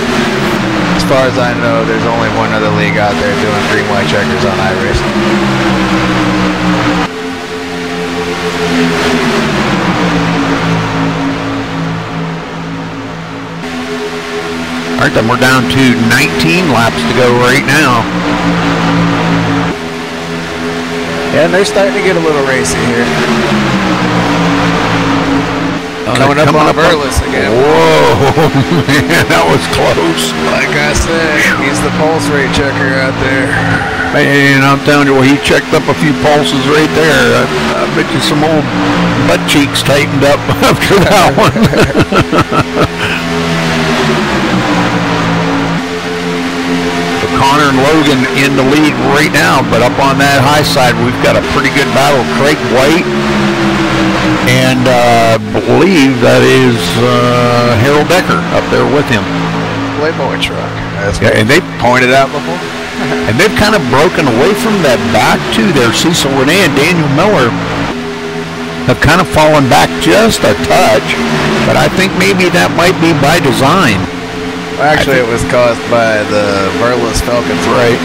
As far as I know, there's only one other league out there doing green-white checkers on iRacing. All right, then we're down to 19 laps to go right now. Yeah, and they're starting to get a little racy here. Coming up on Verlis again. Whoa, man, that was close. Like I said, he's the pulse rate checker out there. Man, I'm telling you, well, he checked up a few pulses right there. I bet you some old butt cheeks tightened up after that one. Connor and Logan in the lead right now, but up on that high side, we've got a pretty good battle. Craig White and believe that is Harold Decker up there with him. Playboy truck. That's and they pointed out before. And they've kind of broken away from that back two there. Cecil Renee and Daniel Miller have kind of fallen back just a touch, but I think maybe that might be by design. Well, actually, it was caused by the Verlis Falcons, right?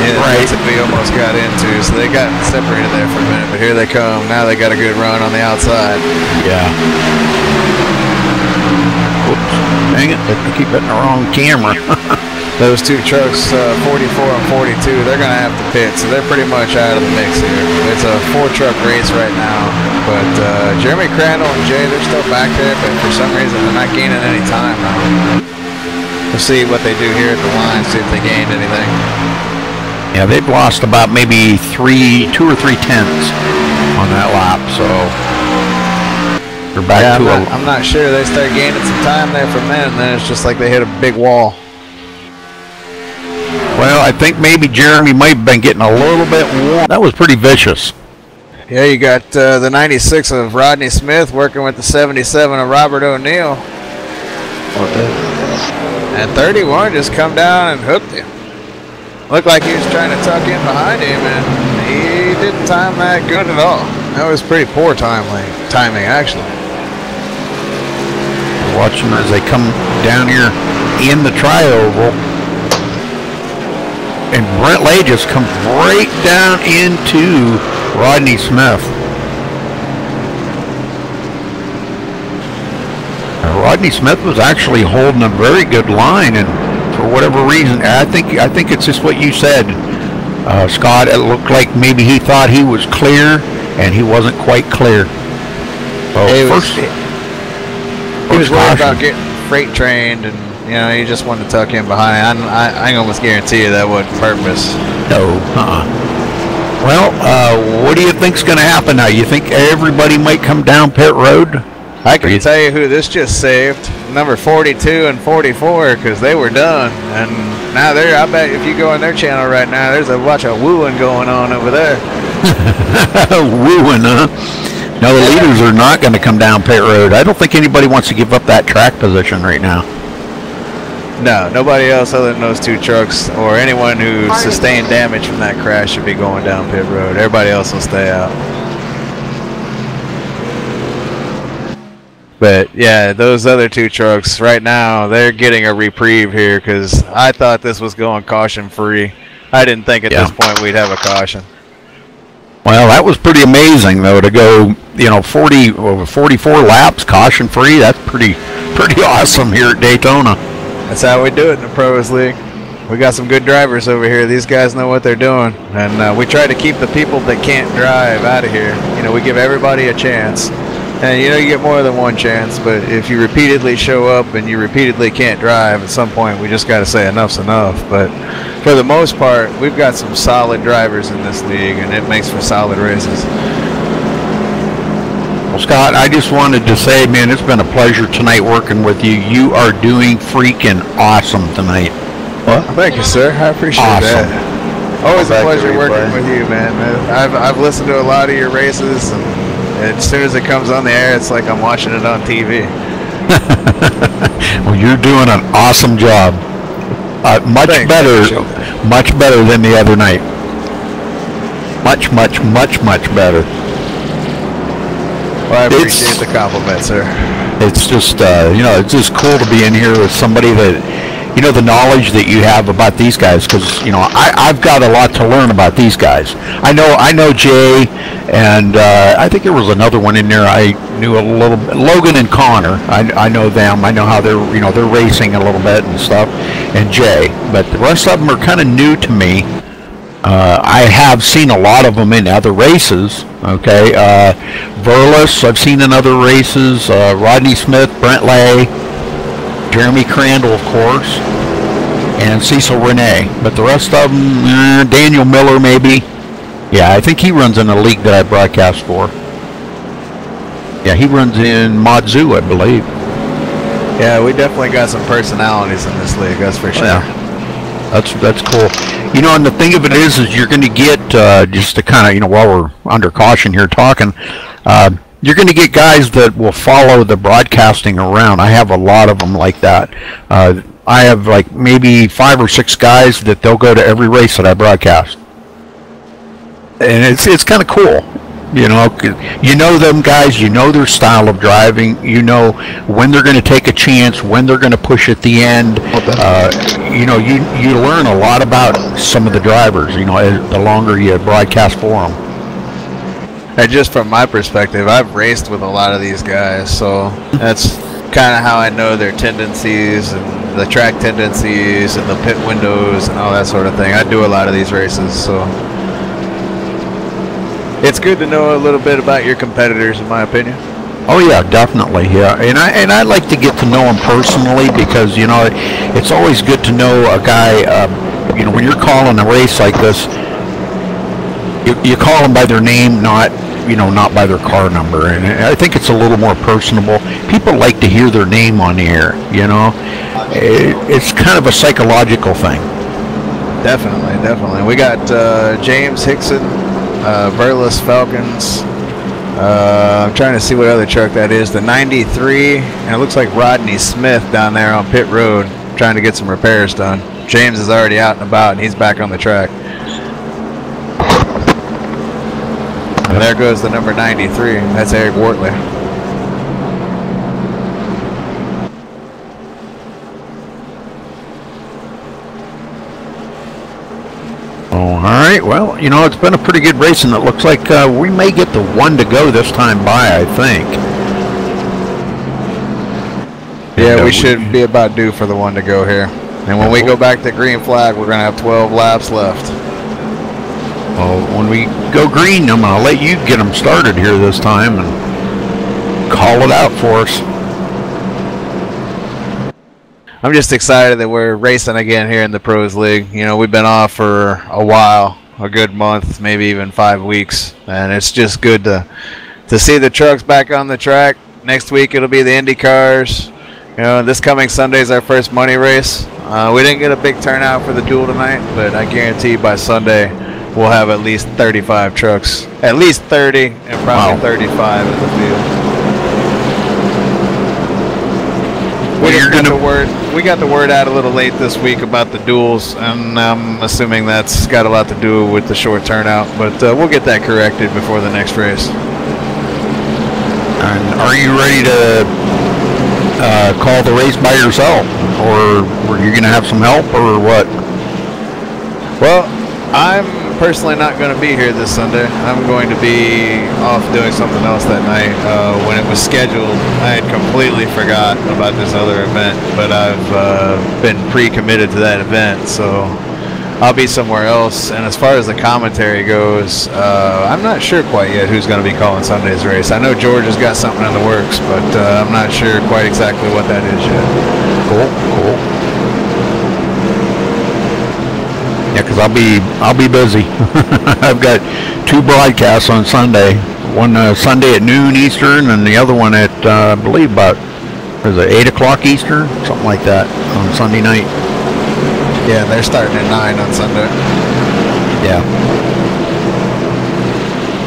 And that's what we almost got into, so they got separated there for a minute, but here they come. Now they got a good run on the outside. Yeah. Oops, dang it, I keep hitting the wrong camera. Those two trucks, 44 and 42, they're going to have to pit, so they're pretty much out of the mix here. It's a 4-truck race right now, but Jeremy Crandall and Jay, they're still back there, but for some reason they're not gaining any time now. We'll see what they do here at the line, see if they gained anything. Yeah, they've lost about maybe 2 or 3 tenths on that lap, so they're back to I'm not sure. They start gaining some time there from then, and then it's just like they hit a big wall. Well, I think maybe Jeremy might have been getting a little bit warm. That was pretty vicious. Yeah, you got the 96 of Rodney Smith working with the 77 of Robert O'Neill. And 31 just come down and hooked him. Looked like he was trying to tuck in behind him, and he didn't time that good at all. That was pretty poor timing, actually. Watching as they come down here in the tri-oval. And Brent Lay just comes right down into Rodney Smith. Rodney Smith was actually holding a very good line, and for whatever reason, I think it's just what you said, Scott. It looked like maybe he thought he was clear, and he wasn't quite clear. So he was worried about getting freight trained, and he just wanted to tuck in behind. I can almost guarantee you that wasn't purpose. No. Well, what do you think's going to happen now? You think everybody might come down pit road? I can tell you who this just saved. Number 42 and 44, because they were done. And now I bet if you go on their channel right now, there's a bunch of wooing going on over there. Wooing, huh? No, the leaders are not going to come down pit road. I don't think anybody wants to give up that track position right now. No, nobody else other than those two trucks or anyone who sustained damage from that crash should be going down pit road. Everybody else will stay out. But yeah, those other two trucks right now, they're getting a reprieve here because I thought this was going caution free. I didn't think at this point we'd have a caution. Well, that was pretty amazing though to go, 44 laps caution free. That's pretty awesome here at Daytona. That's how we do it in the Pros League. We got some good drivers over here. These guys know what they're doing, and we try to keep the people that can't drive out of here. We give everybody a chance. And you get more than one chance, but if you repeatedly show up and you repeatedly can't drive, at some point we just got to say enough's enough. But for the most part, we've got some solid drivers in this league, and it makes for solid races. Well, Scott, I just wanted to say, man, it's been a pleasure tonight working with you. You are doing freaking awesome tonight. Well, thank you, sir. I appreciate that. Always a pleasure working with you, man. I've listened to a lot of your races, and as soon as it comes on the air, it's like I'm watching it on TV. Well, you're doing an awesome job. Much better than the other night. Much better. Well, I appreciate the compliment, sir. It's just, you know, it's just cool to be in here with somebody that, you know, the knowledge that you have about these guys, because, you know, I've got a lot to learn about these guys. I know Jay, and I think there was another one in there I knew a little bit. Logan and Connor, I know them. I know how they're, you know, they're racing a little bit and stuff, and Jay. But the rest of them are kind of new to me. I have seen a lot of them in other races. Okay, Verlis, I've seen in other races. Rodney Smith, Brent Lay, Jeremy Crandall, of course, and Cecil Renee. But the rest of them, Daniel Miller, maybe. Yeah, I think he runs in a league that I broadcast for. Yeah, he runs in Modzu, I believe. Yeah, we definitely got some personalities in this league, that's for sure. Yeah. That's cool. You know, and the thing of it is you're going to get, just to kind of, you know, while we're under caution here talking, you're going to get guys that will follow the broadcasting around. I have a lot of them like that. I have like maybe 5 or 6 guys that they'll go to every race that I broadcast. And it's kind of cool. You know them guys, you know their style of driving, you know when they're going to take a chance, when they're going to push at the end. You know, you learn a lot about some of the drivers, you know, the longer you broadcast for them. And just from my perspective, I've raced with a lot of these guys, so that's kind of how I know their tendencies and the track tendencies and the pit windows and all that sort of thing. I do a lot of these races, so it's good to know a little bit about your competitors, in my opinion. Oh yeah, definitely. Yeah, and I like to get to know them personally, because you know it's always good to know a guy. You know, when you're calling a race like this, you call them by their name, not by their car number. And I think it's a little more personable. People like to hear their name on the air. You know, it's kind of a psychological thing. Definitely. We got James Hickson, Verlis Falcons. I'm trying to see what other truck that is. The 93, and it looks like Rodney Smith down there on pit road trying to get some repairs done. James is already out and about, and he's back on the track. And there goes the number 93. That's Eric Wortley. All right, well, you know, it's been a pretty good race, and it looks like we may get the one to go this time by, I think. Yeah, we should be about due for the one to go here. And when we go back to green flag, we're going to have 12 laps left. Well, when we go green, I'm going to let you get them started here this time and call it out for us. I'm just excited that we're racing again here in the Pros League. You know, we've been off for a while, a good month, maybe even 5 weeks, and it's just good to see the trucks back on the track. Next week it'll be the Indy cars. You know, this coming Sunday is our first money race. We didn't get a big turnout for the Duel tonight, but I guarantee you by Sunday we'll have at least 35 trucks, at least 30, and probably 35 in the field. We got the word out a little late this week about the duels, and I'm assuming that's got a lot to do with the short turnout, but we'll get that corrected before the next race. And are you ready to call the race by yourself, or were you going to have some help, or what? Well, I'm personally not going to be here this Sunday. I'm going to be off doing something else that night. When it was scheduled, I had completely forgot about this other event, but I've been pre-committed to that event, so I'll be somewhere else. And as far as the commentary goes, I'm not sure quite yet who's going to be calling Sunday's race. I know George has got something in the works, but I'm not sure quite exactly what that is yet. Cool. Yeah, because I'll be busy. I've got 2 broadcasts on Sunday. One Sunday at noon Eastern, and the other one at I believe about 8 o'clock Eastern, something like that, on Sunday night. Yeah, they're starting at 9 on Sunday. Yeah.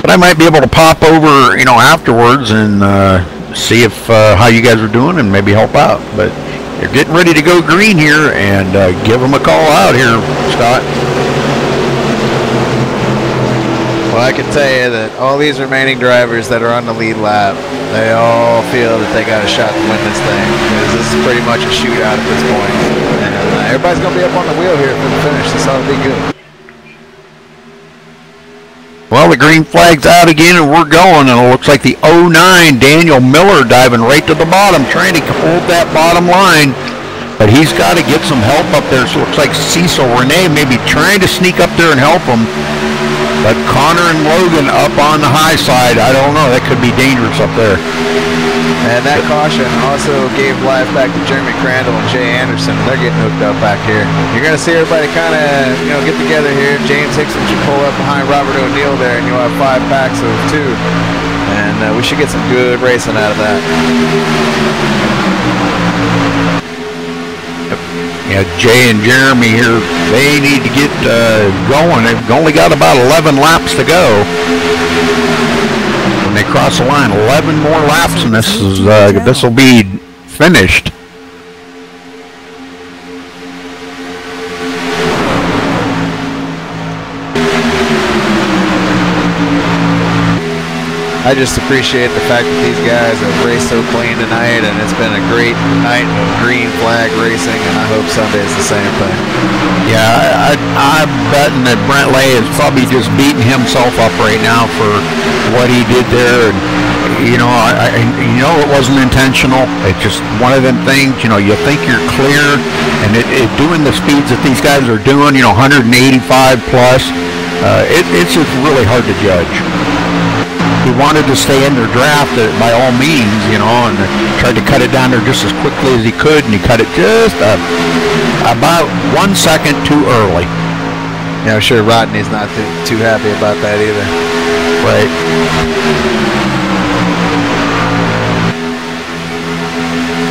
But I might be able to pop over, you know, afterwards and see if how you guys are doing and maybe help out. But they're getting ready to go green here, and give them a call out here, Scott. Well, I can tell you that all these remaining drivers that are on the lead lap, they all feel that they got a shot to win this thing, because this is pretty much a shootout at this point. And everybody's going to be up on the wheel here for the finish. This ought to be good. Well, the green flag's out again, and we're going. And it looks like the 09 Daniel Miller diving right to the bottom, trying to hold that bottom line. But he's got to get some help up there. So it looks like Cecil Renee may be trying to sneak up there and help him. But Connor and Logan up on the high side, I don't know. That could be dangerous up there. And that caution also gave life back to Jeremy Crandall and Jay Anderson. They're getting hooked up back here. You're going to see everybody kind of, get together here. James Hickson should pull up behind Robert O'Neill there, and you'll have 5 packs of 2. And we should get some good racing out of that. Yeah, Jay and Jeremy here, they need to get going. They've only got about 11 laps to go. When they cross the line, 11 more laps, and this will be finished. I just appreciate the fact that these guys have raced so clean tonight, and it's been a great night of green flag racing, and I hope Sunday's the same thing. Yeah, I'm betting that Brent Lay is probably just beating himself up right now for what he did there. And it wasn't intentional. It's just one of them things. You think you're clear, and doing the speeds that these guys are doing, 185 plus, it's just really hard to judge. He wanted to stay in their draft by all means, and tried to cut it down there just as quickly as he could, and he cut it just about 1 second too early. Yeah, I'm sure Rodney's not too happy about that either. Right.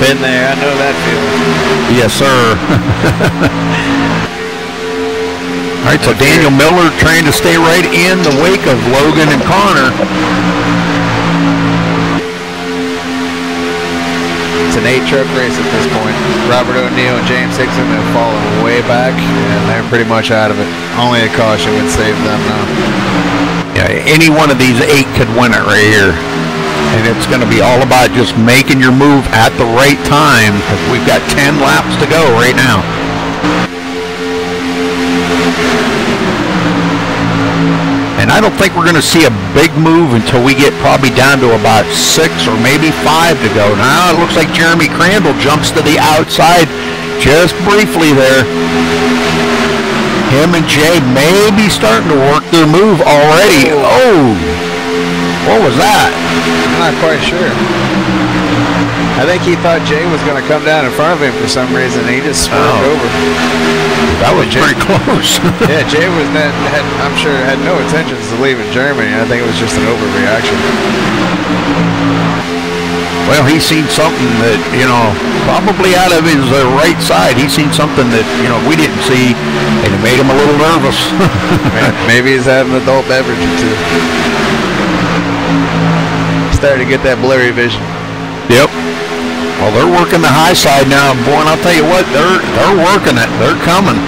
Been there, I know that feeling. Yes, sir. All right, so Daniel Miller trying to stay right in the wake of Logan and Connor. It's an 8-truck race at this point. Robert O'Neill and James Hickson have fallen way back, and they're pretty much out of it. Only a caution would save them now. Yeah, any one of these 8 could win it right here. And it's going to be all about just making your move at the right time, because we've got 10 laps to go right now. And I don't think we're going to see a big move until we get probably down to about 6 or maybe 5 to go. Now it looks like Jeremy Crandall jumps to the outside just briefly there. Him and Jay may be starting to work their move already. Oh, what was that? I'm not quite sure. I think he thought Jay was going to come down in front of him for some reason, and he just swerved over. That was pretty close. Yeah, Jay I'm sure, had no intentions of leaving Germany. I think it was just an overreaction. Well, he's seen something that, probably out of his right side. He's seen something that, we didn't see, and it made him a little nervous. Maybe he's having an adult beverage or 2. Starting to get that blurry vision. Yep. Well, they're working the high side now, boy, and I'll tell you what, they're working it. They're coming.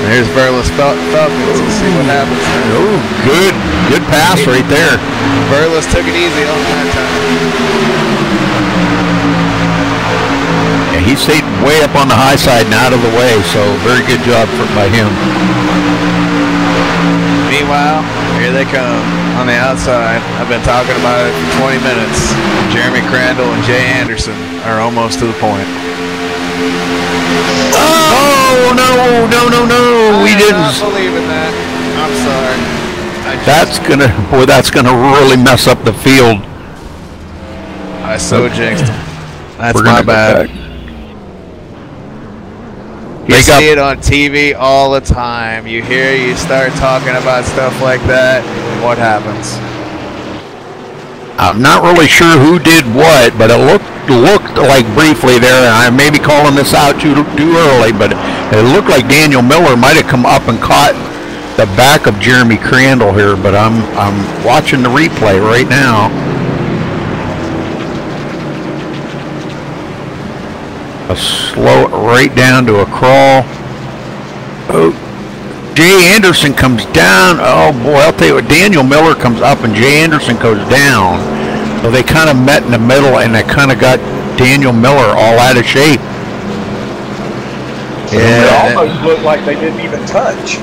There's Verlis Falcons. Let's see what happens there. Oh, good pass right there. Verlis took it easy on that time. Yeah, he stayed way up on the high side and out of the way, so very good job by him. Meanwhile, here they come on the outside. I've been talking about it for 20 minutes. Jeremy Crandall and Jay Anderson are almost to the point. Oh, no. We didn't. I'm not believing that. I'm sorry. That's gonna really mess up the field. I so jinxed him. That's my bad. You see it on TV all the time. You start talking about stuff like that, and what happens? I'm not really sure who did what, but it looked like briefly there, and I may be calling this out too early, but it looked like Daniel Miller might have come up and caught the back of Jeremy Crandall here, but I'm watching the replay right now. Slow it right down to a crawl. Oh, Jay Anderson comes down. Oh boy, I'll tell you what, Daniel Miller comes up and Jay Anderson goes down. So they kind of met in the middle and they kind of got Daniel Miller all out of shape. Yeah, it almost looked like they didn't even touch.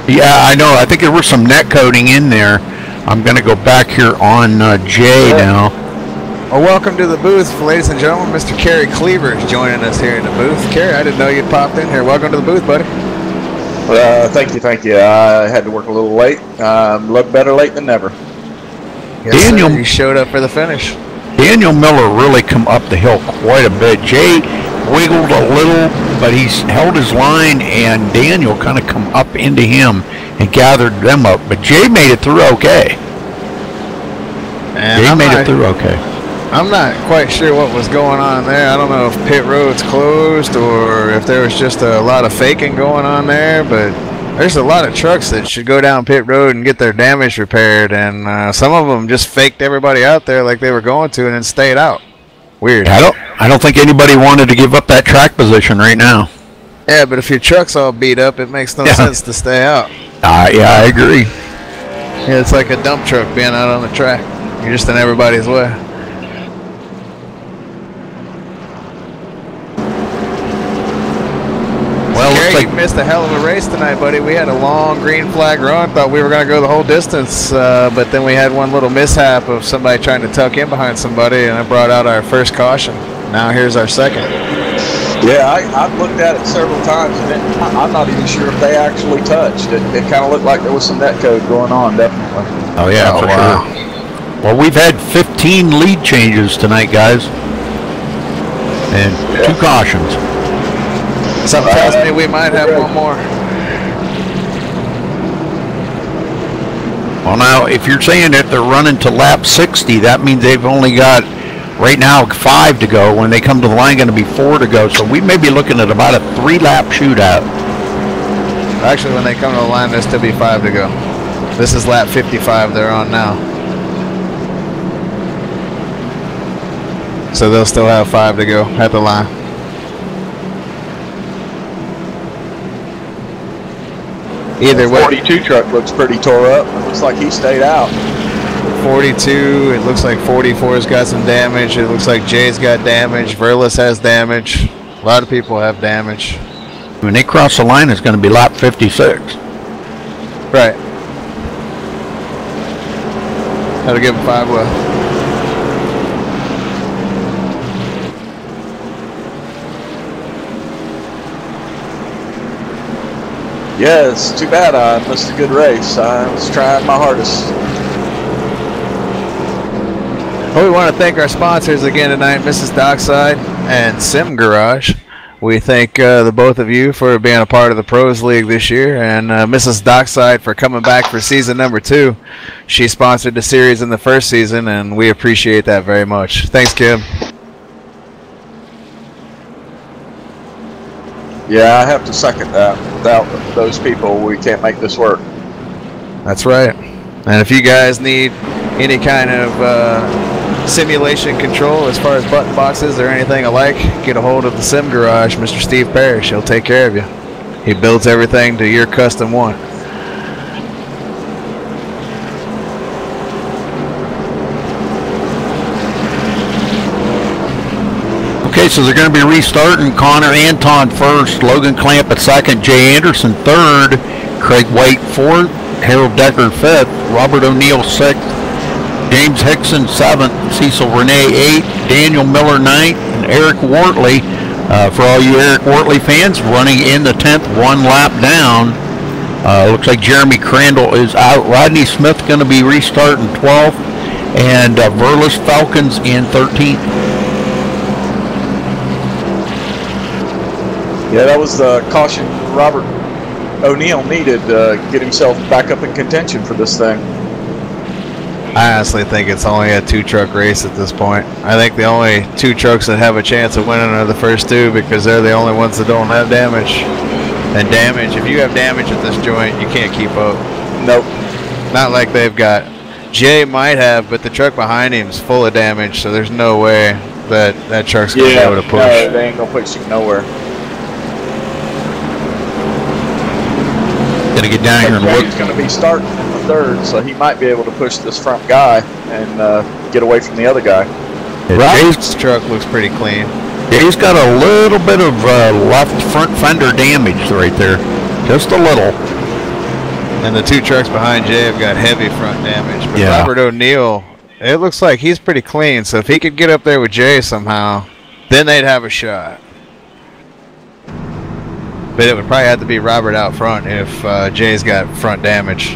Yeah, I know. I think there was some net coating in there. I'm going to go back here on Jay now. Well, welcome to the booth, ladies and gentlemen. Mr. Kerry Cleaver is joining us here in the booth. Kerry, I didn't know you'd popped in here. Welcome to the booth, buddy. Thank you. I had to work a little late. Look better late than never. Yes, Daniel, he showed up for the finish. Daniel Miller really come up the hill quite a bit. Jay wiggled a little, but he's held his line, and Daniel kind of come up into him and gathered them up. But Jay made it through okay. And Jay made it through okay. I'm not quite sure what was going on there. I don't know if pit road's closed or if there was just a lot of faking going on there, but there's a lot of trucks that should go down pit road and get their damage repaired, and some of them just faked everybody out there like they were going to and then stayed out. Weird. I don't think anybody wanted to give up that track position right now. Yeah, but if your truck's all beat up, it makes no sense to stay out. Yeah, I agree. Yeah, it's like a dump truck being out on the track. You're just in everybody's way. Well, Kerry, you missed a hell of a race tonight, buddy. We had a long green flag run. Thought we were going to go the whole distance, but then we had one little mishap of somebody trying to tuck in behind somebody, and it brought out our first caution. Now here's our second. Yeah, I've looked at it several times, and I'm not even sure if they actually touched. It kind of looked like there was some net code going on, definitely. Oh, yeah, for sure. Well, we've had 15 lead changes tonight, guys, and 2 cautions. Something tells me we might have one more. Well, now, if you're saying that they're running to lap 60, that means they've only got, right now, 5 to go. When they come to the line, going to be 4 to go. So we may be looking at about a 3-lap shootout. Actually, when they come to the line, there's still be 5 to go. This is lap 55 they're on now. So they'll still have 5 to go at the line. Either way. 42 truck looks pretty tore up. It looks like he stayed out. 42, it looks like 44's got some damage. It looks like Jay's got damage. Verlis has damage. A lot of people have damage. When they cross the line, it's going to be lap 56. Right. That'll give them 5 left. Yeah, it's too bad I missed a good race. I was trying my hardest. Well, we want to thank our sponsors again tonight, Mrs. Dockside and Sim Garage. We thank the both of you for being a part of the Pros League this year, and Mrs. Dockside for coming back for season number 2. She sponsored the series in the first season, and we appreciate that very much. Thanks, Kim. Yeah, I have to second that. Without those people, we can't make this work. That's right. And if you guys need any kind of simulation control as far as button boxes or anything alike, get a hold of the Sim Garage, Mr. Steve Parrish. He'll take care of you. He builds everything to your custom want. Okay, so they're going to be restarting. Connor Anton first, Logan Clamp at second, Jay Anderson third, Craig White fourth, Harold Decker fifth, Robert O'Neill sixth, James Hickson seventh, Cecil Renee eighth, Daniel Miller ninth, and Eric Wortley. For all you Eric Wortley fans, running in the 10th, 1 lap down. Looks like Jeremy Crandall is out. Rodney Smith going to be restarting 12th, and Verlis Falcons in 13th. Yeah, that was the caution Robert O'Neill needed to get himself back up in contention for this thing. I honestly think it's only a 2-truck race at this point. I think the only 2 trucks that have a chance of winning are the first 2 because they're the only ones that don't have damage. And damage, if you have damage at this joint, you can't keep up. Nope. Not like they've got. Jay might have, but the truck behind him is full of damage, so there's no way that that truck's going to be able to push. No, they ain't going to push you nowhere. Gonna get down here and look. He's going to be starting in the third, so he might be able to push this front guy and get away from the other guy. Jay's truck looks pretty clean. Yeah, he's got a little bit of left front fender damage right there. Just a little. And the two trucks behind Jay have got heavy front damage. But Yeah. Robert O'Neill, it looks like he's pretty clean. So if he could get up there with Jay somehow, then they'd have a shot. But it would probably have to be Robert out front if Jay's got front damage.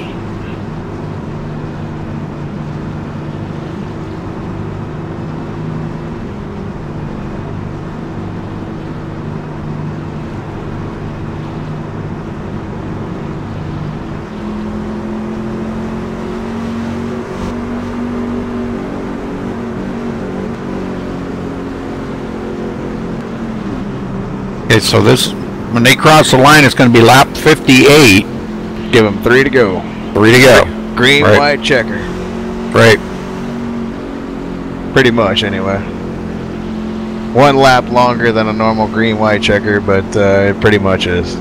Okay, so this, when they cross the line, it's going to be lap 58. Give them 3 to go. 3 to go. Green, Right. white, checker. Right. Pretty much, anyway. 1 lap longer than a normal green, white checker, but it pretty much is.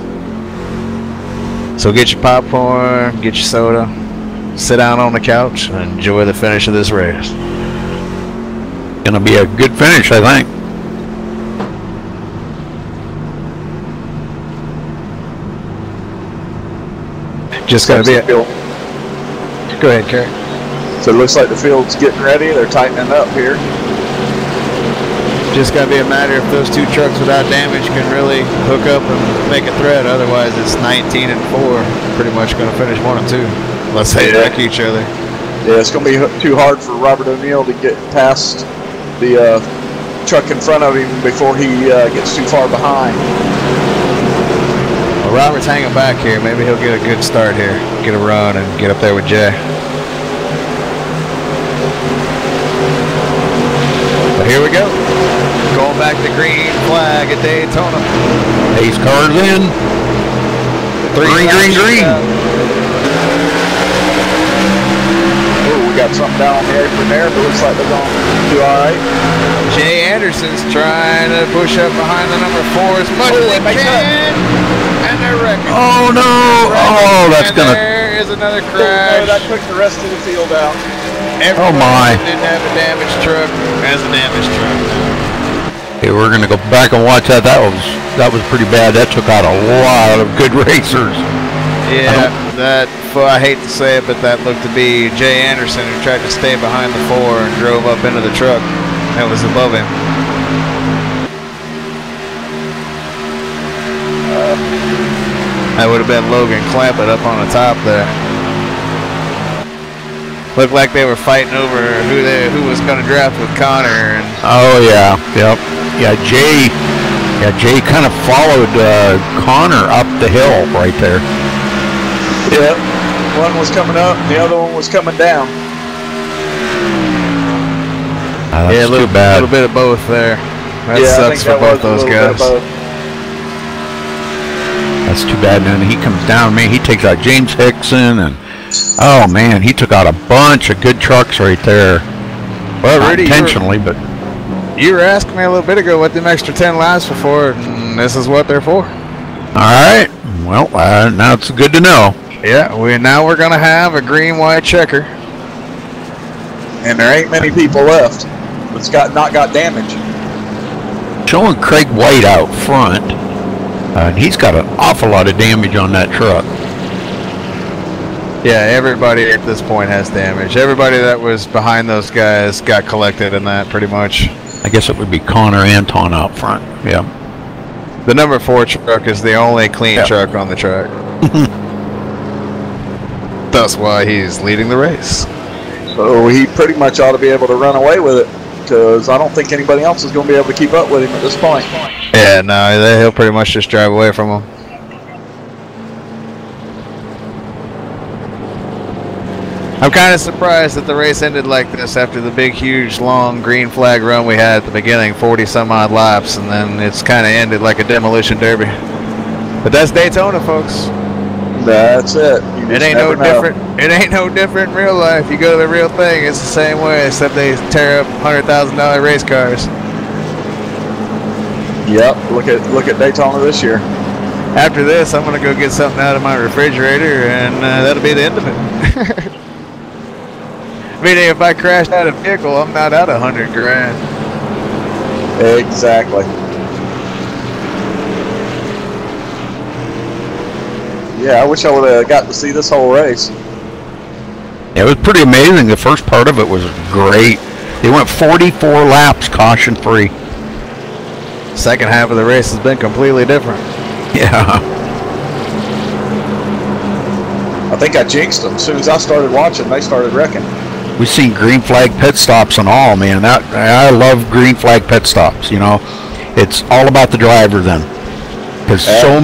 So get your popcorn, get your soda, sit down on the couch, and enjoy the finish of this race. Going to be a good finish, I think. Just gotta be it. Go ahead, Kerry. So it looks like the field's getting ready. They're tightening up here. Just gotta be a matter if those two trucks without damage can really hook up and make a threat. Otherwise, it's 19 and 4. Pretty much gonna finish 1 and 2, unless they wreck each other. Yeah, it's gonna be too hard for Robert O'Neill to get past the truck in front of him before he gets too far behind. Well, Robert's hanging back here. Maybe he'll get a good start here, get a run, and get up there with Jay. But here we go. Going back to green flag at Daytona. Ace cars in. Green. Oh, we got something down on the apron there, but looks like they're going to do all right. Jay Anderson's trying to push up behind the number 4 as much as they can. And they're wrecking. Oh, no. Oh, that's going to... There is another Oh, crash. no, that took the rest of the field out. Oh, my. Didn't have a damaged truck. Has a damaged truck. Okay, we're going to go back and watch that. That was pretty bad. That took out a lot of good racers. Yeah, I hate to say it, but that looked to be Jay Anderson, who tried to stay behind the 4 and drove up into the truck that was above him. That would have been Logan Clampett up on the top there. Looked like they were fighting over who was going to draft with Connor. And Oh, yeah. Yep. Yeah, Jay kind of followed Connor up the hill right there. Yep. One was coming up, the other one was coming down. That's yeah, a little too bad. bit of both there. That Yeah, I sucks think for that both was a those little bit of guys. both. That's too bad. And he comes down, man. He takes out James Hickson, and oh man, he took out a bunch of good trucks right there. Well, Not Rudy, intentionally, but you were asking me a little bit ago what them extra 10 laps were for, and this is what they're for. all right. Well, now it's good to know. Yeah, now we're gonna have a green-white checker. And there ain't many people left that's not got damage. Showing Craig White out front, and he's got an awful lot of damage on that truck. Yeah, everybody at this point has damage. Everybody that was behind those guys got collected in that, pretty much. I guess it would be Connor Anton out front. Yeah. The number 4 truck is the only clean truck on the track. That's why he's leading the race. So he pretty much ought to be able to run away with it, because I don't think anybody else is going to be able to keep up with him at this point. Yeah, no, he'll pretty much just drive away from him. I'm kind of surprised that the race ended like this after the big, huge, long green flag run we had at the beginning, 40-some-odd laps, and then it's kind of ended like a demolition derby. But that's Daytona, folks. That's it. It ain't no different. It ain't no different in real life. You go to the real thing, it's the same way, except they tear up $100,000 race cars. Yep. Look at Daytona this year. After this, I'm going to go get something out of my refrigerator, and that'll be the end of it. Meaning, if I crashed out a vehicle, I'm not out $100 grand. Exactly. Yeah, I wish I would have got to see this whole race. It was pretty amazing. The first part of it was great. They went 44 laps caution-free. Second half of the race has been completely different. Yeah. I think I jinxed them. As soon as I started watching, they started wrecking. We've seen green flag pit stops and all, man. I love green flag pit stops. You know, it's all about the driver then, because so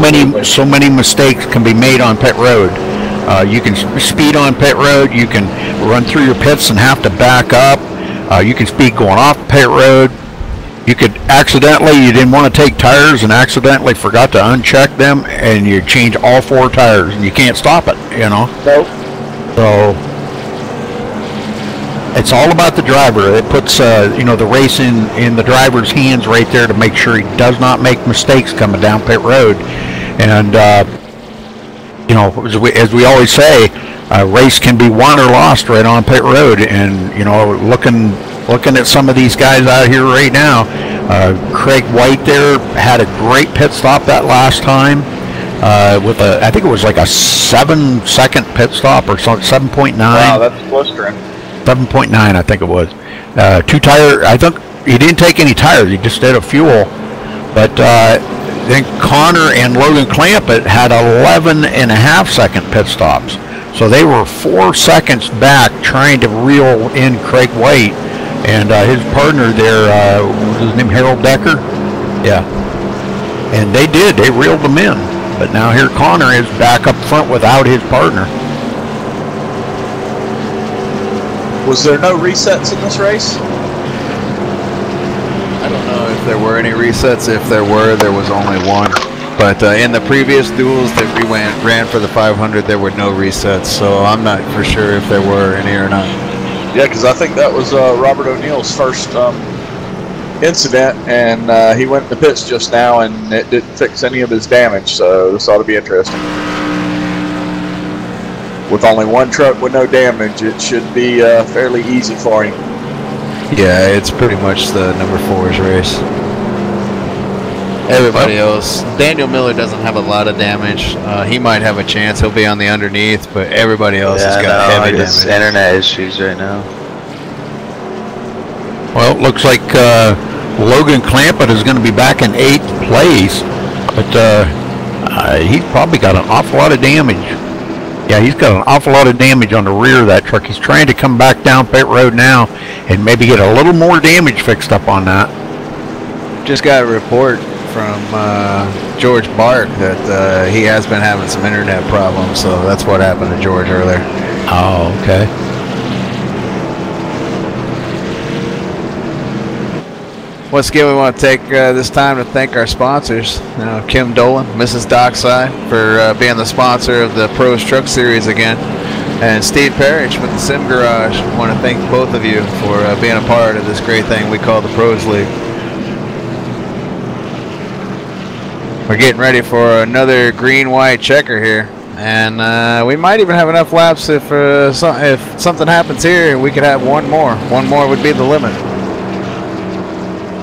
many mistakes can be made on pit road. You can speed on pit road. You can run through your pits and have to back up. You can speed going off pit road. You could you didn't want to take tires and accidentally forgot to uncheck them, and you change all 4 tires, and you can't stop it, you know? Nope. So it's all about the driver. It puts, you know, the race in the driver's hands right there to make sure he does not make mistakes coming down pit road. And, you know, as we always say, a race can be won or lost right on pit road. And, you know, looking at some of these guys out here right now, Craig White there had a great pit stop that last time with I think it was like a 7-second pit stop or something, 7.9. Wow, that's blistering. 7.9, I think it was. 2 tire. I think he didn't take any tires. He just did a fuel. But then Connor and Logan Clampett had 11.5-second pit stops. So they were 4 seconds back trying to reel in Craig White. And his partner there, what was his name, Harold Decker? Yeah. And they did. They reeled them in. But now here Connor is back up front without his partner. Was there no resets in this race? I don't know if there were any resets. If there were, there was only one. But in the previous duels that we ran for the 500, there were no resets. So I'm not for sure if there were any or not. Yeah, because I think that was Robert O'Neill's first incident, and he went to pits just now, and it didn't fix any of his damage. So this ought to be interesting. With only one truck with no damage, it should be fairly easy for him. Yeah, it's pretty much the number 4's race. Everybody else, Daniel Miller doesn't have a lot of damage. He might have a chance. He'll be on the underneath, but everybody else has got heavy damage. Internet issues right now. Well, it looks like Logan Clampett is going to be back in 8th place, but he's probably got an awful lot of damage. Yeah, he's got an awful lot of damage on the rear of that truck. He's trying to come back down pit road now and maybe get a little more damage fixed up on that. Just got a report from George Bark that he has been having some internet problems, so that's what happened to George earlier. Oh, okay. Once again, we want to take this time to thank our sponsors, Kim Dolan, Mrs. Dockside, for being the sponsor of the Pros Truck Series again, and Steve Parrish with the Sim Garage. I want to thank both of you for being a part of this great thing we call the Pros League. We're getting ready for another green-white checker here, and we might even have enough laps if something happens here. We could have one more. One more would be the limit.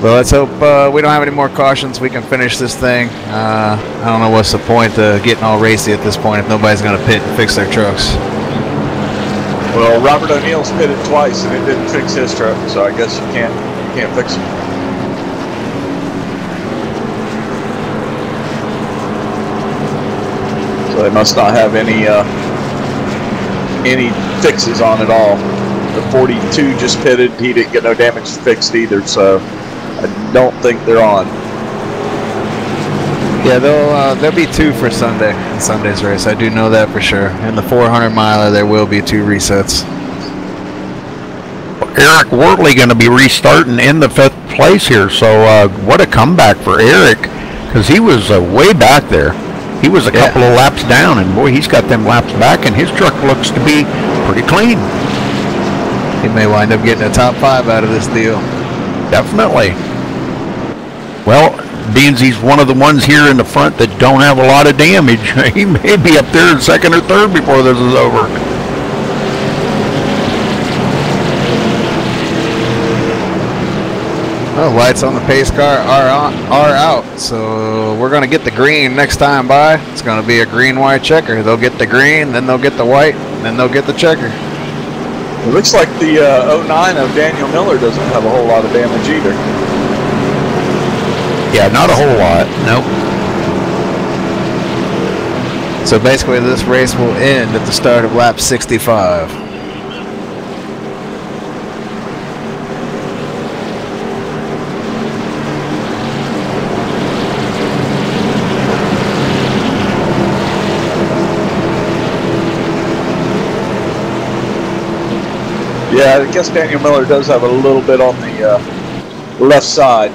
But let's hope we don't have any more cautions. We can finish this thing. I don't know what's the point of getting all racy at this point if nobody's going to pit and fix their trucks. Well, Robert O'Neill's pitted twice and it didn't fix his truck, so I guess you can't fix it. So they must not have any fixes on it all. The 42 just pitted. He didn't get no damage fixed either, so I don't think they're on. Yeah, there'll be 2 for Sunday's race. I do know that for sure. In the 400 miler, there will be 2 resets. Eric Wortley going to be restarting in the 5th place here, so what a comeback for Eric, because he was way back there. He was a couple of laps down, and boy, he's got them laps back, and his truck looks to be pretty clean. He may wind up getting a top 5 out of this deal. Definitely. Well, being he's one of the ones here in the front that don't have a lot of damage, he may be up there in second or third before this is over. Well, lights on the pace car are out, so we're going to get the green next time by. It's going to be a green-white checker. They'll get the green, then they'll get the white, then they'll get the checker. It looks like the 09 of Daniel Miller doesn't have a whole lot of damage either. Yeah, not a whole lot. Nope. So basically this race will end at the start of lap 65. Yeah, I guess Daniel Miller does have a little bit on the left side.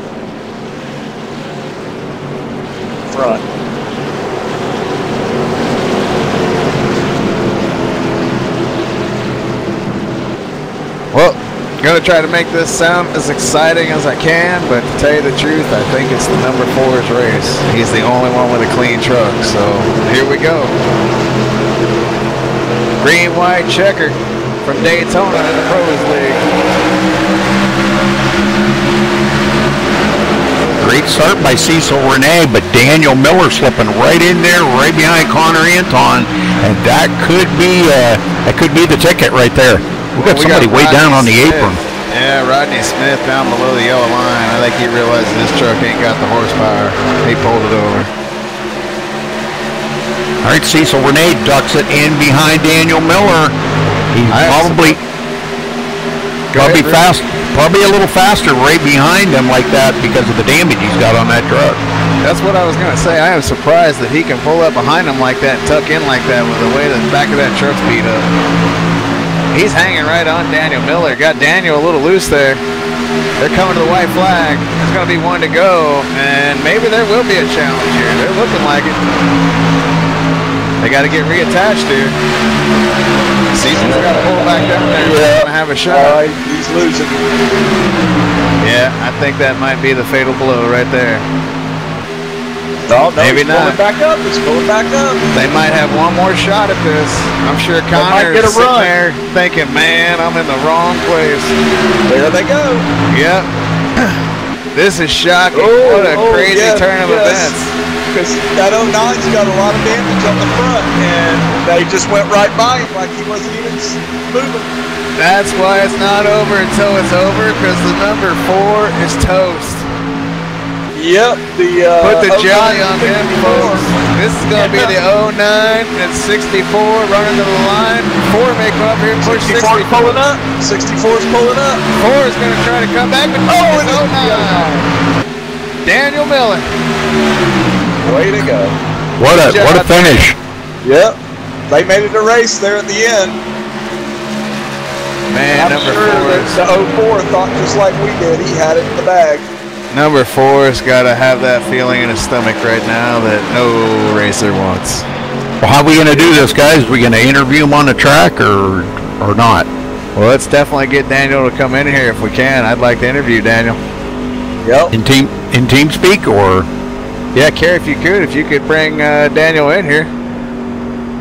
Front. Well, I'm going to try to make this sound as exciting as I can, but to tell you the truth, I think it's the number 4's race. He's the only one with a clean truck, so here we go. Green-white checker from Daytona in the Pros League. Great start by Cecil Renee, but Daniel Miller slipping right in there, right behind Connor Anton, and that could be the ticket right there. We got somebody way down on the apron. Yeah, Rodney Smith down below the yellow line. I think he realizes this truck ain't got the horsepower. He pulled it over. All right, Cecil Renee ducks it in behind Daniel Miller. He's probably a little faster right behind him like that because of the damage he's got on that truck. That's what I was going to say. I am surprised that he can pull up behind him like that and tuck in like that with the way the back of that truck's beat up. He's hanging right on Daniel Miller. Got Daniel a little loose there. They're coming to the white flag. There's going to be one to go, and maybe there will be a challenge here. They're looking like it. They got to get reattached here. Cecil's got to pull back down there. He's going to have a shot. He's losing. Yeah, I think that might be the fatal blow right there. No, maybe he's not. Pulling back up. He's pulling back up. They might have one more shot at this. I'm sure Connor is sitting there thinking, man, I'm in the wrong place. There they go. Yep. This is shocking. What a crazy turn of events. Because that 09's got a lot of damage on the front, and they just went right by him like he wasn't even moving. That's why it's not over until it's over, because the number 4 is toast. Yep, put the jelly on him, folks. This is going to be the 09 and 64 running to the line. 4 may come up here and push 64. 64's pulling up. 64's pulling up. 4 is going to try to come back, but it's 09. Daniel Miller. Way to go. What a finish. Yep. They made it a race there at the end. Man, I'm sure the 04 thought just like we did. He had it in the bag. Number 4's got to have that feeling in his stomach right now that no racer wants. Well, how are we going to do this, guys? Are we going to interview him on the track or not? Well, let's definitely get Daniel to come in here if we can. I'd like to interview Daniel. Yep. In team speak or? Yeah, Kerry, if you could bring Daniel in here.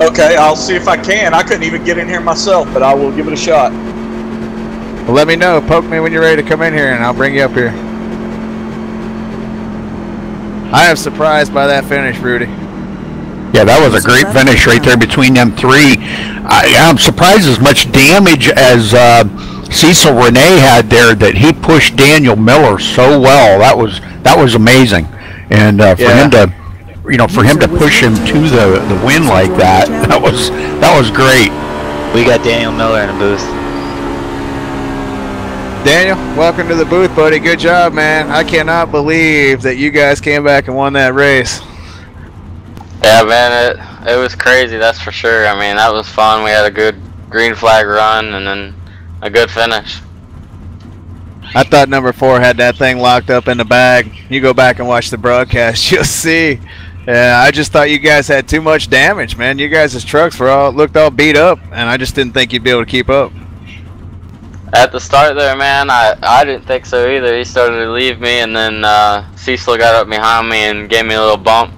Okay, I'll see if I can. I couldn't even get in here myself, but I will give it a shot. Well, let me know. Poke me when you're ready to come in here, and I'll bring you up here. I am surprised by that finish, Rudy. Yeah, that was a great finish right there between them 3. I'm surprised as much damage as Cecil Renee had there that he pushed Daniel Miller so well. That was amazing. And for him to push him to the win like that, that was great. We got Daniel Miller in the booth. Daniel, welcome to the booth, buddy. Good job, man. I cannot believe that you guys came back and won that race. Yeah, man, it was crazy, that's for sure. I mean, that was fun. We had a good green flag run and then a good finish. I thought number 4 had that thing locked up in the bag. You go back and watch the broadcast, you'll see. I just thought you guys had too much damage, man. You guys' trucks looked all beat up, and I just didn't think you'd be able to keep up. At the start there, man, I didn't think so either. He started to leave me, and then Cecil got up behind me and gave me a little bump.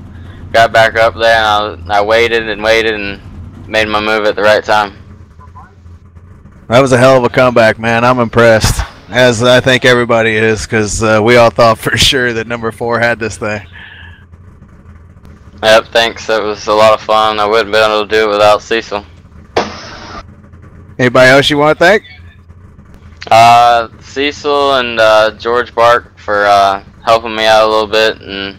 Got back up there, and I waited and waited and made my move at the right time. That was a hell of a comeback, man. I'm impressed, as I think everybody is, because we all thought for sure that number 4 had this thing. Yep, thanks. It was a lot of fun. I wouldn't be able to do it without Cecil. Anybody else you want to thank? Cecil and George Bark for helping me out a little bit, and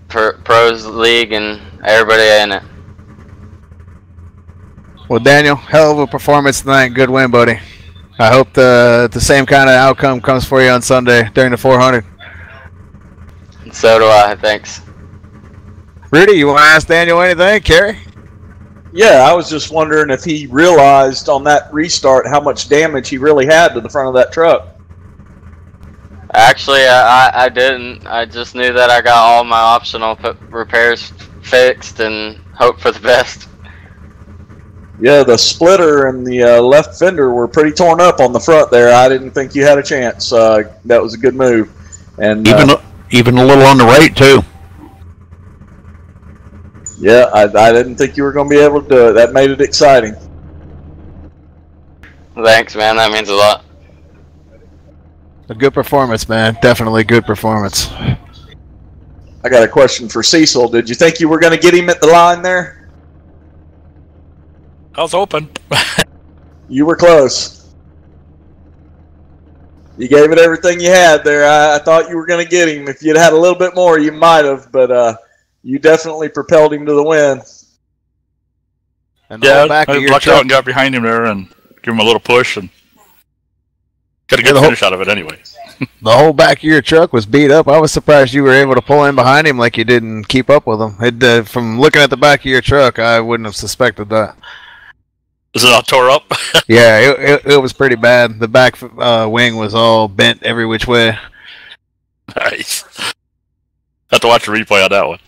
Pros League and everybody in it. Well, Daniel, hell of a performance tonight. Good win, buddy. I hope the same kind of outcome comes for you on Sunday during the 400. So do I. Thanks. Rudy, you want to ask Daniel anything? Kerry? Yeah, I was just wondering if he realized on that restart how much damage he really had to the front of that truck. Actually, I didn't. I just knew that I got all my optional repairs fixed and hope for the best. Yeah, the splitter and the left fender were pretty torn up on the front there. I didn't think you had a chance. That was a good move. And even a little on the right, too. Yeah, I didn't think you were going to be able to do it. That made it exciting. Thanks, man. That means a lot. A good performance, man. Definitely good performance. I got a question for Cecil. Did you think you were going to get him at the line there? I was open. You were close. You gave it everything you had there. I thought you were going to get him. If you'd had a little bit more, you might have, but you definitely propelled him to the win. And yeah, I lucked out and got behind him there and give him a little push and got a good finish out of it anyway. The whole back of your truck was beat up. I was surprised you were able to pull in behind him like you didn't keep up with him. From looking at the back of your truck, I wouldn't have suspected that. Is it all tore up? Yeah, it was pretty bad. The back wing was all bent every which way. Nice. Have to watch a replay on that one.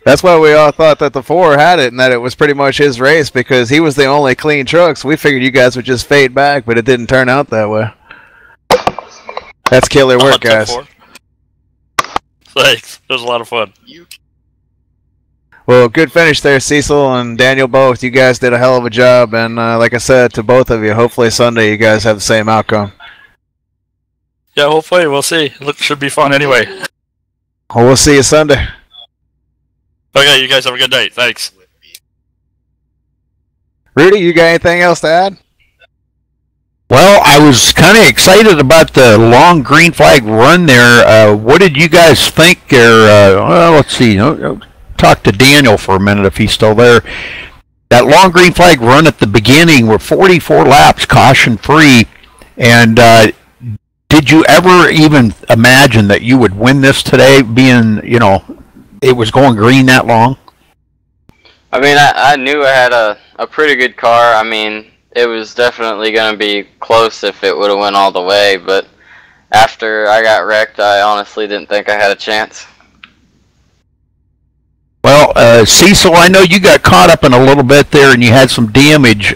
That's why we all thought that the 4 had it and that it was pretty much his race because he was the only clean truck. So we figured you guys would just fade back, but it didn't turn out that way. That's killer work, guys. Thanks. It was a lot of fun. Well, good finish there, Cecil and Daniel both. You guys did a hell of a job, and like I said to both of you, hopefully Sunday you guys have the same outcome. Yeah, hopefully. We'll see. Should be fun anyway. Well, we'll see you Sunday. Okay, you guys have a good night. Thanks. Rudy, you got anything else to add? Well, I was kind of excited about the long green flag run there. What did you guys think there? Well, let's see. Talk to Daniel for a minute if he's still there. That long green flag run at the beginning were 44 laps caution-free. And did you ever even imagine that you would win this today being, it was going green that long? I mean, I knew I had a pretty good car. I mean, it was definitely going to be close if it would have went all the way, but after I got wrecked, I honestly didn't think I had a chance. Well, Cecil, I know you got caught up in a little bit there and you had some damage.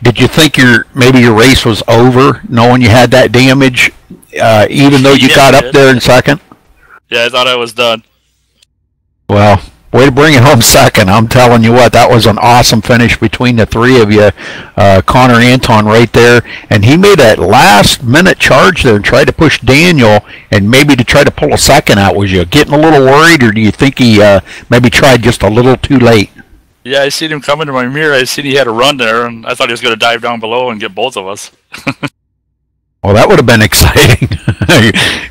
Did you think maybe your race was over knowing you had that damage, even though you got up there in second? Yeah, I thought I was done. Well, way to bring it home second. I'm telling you what, that was an awesome finish between the three of you. Connor Anton right there. And he made that last-minute charge there and tried to push Daniel and maybe to try to pull a second out. Was you getting a little worried, or do you think he maybe tried just a little too late? Yeah, I seen him come into my mirror. I seen he had a run there, and I thought he was going to dive down below and get both of us. Well, that would have been exciting.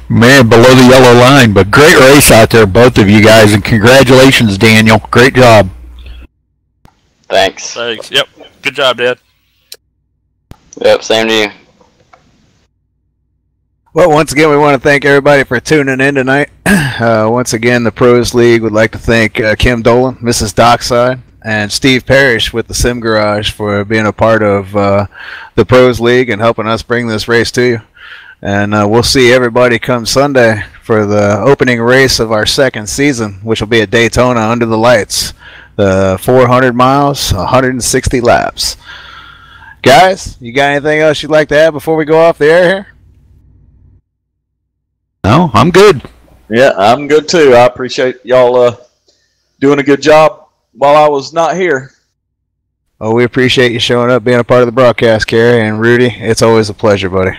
Man, below the yellow line. But great race out there, both of you guys. And congratulations, Daniel. Great job. Thanks. Thanks. Yep. Good job, Dad. Yep, same to you. Well, once again, we want to thank everybody for tuning in tonight. Once again, the Pros League would like to thank Kim Dolan, Mrs. Dockside, and Steve Parrish with the Sim Garage for being a part of the Pros League and helping us bring this race to you. And we'll see everybody come Sunday for the opening race of our second season, which will be at Daytona under the lights. The 400 miles, 160 laps. Guys, you got anything else you'd like to add before we go off the air here? No, I'm good. Yeah, I'm good too. I appreciate y'all doing a good job while I was not here. Oh, we appreciate you showing up, being a part of the broadcast, Kerry and Rudy. It's always a pleasure, buddy.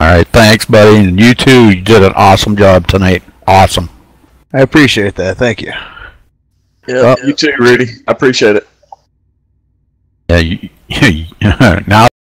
All right, thanks, buddy. And you too. You did an awesome job tonight. Awesome. I appreciate that. Thank you. Yeah, you too, Rudy. I appreciate it. Yeah, now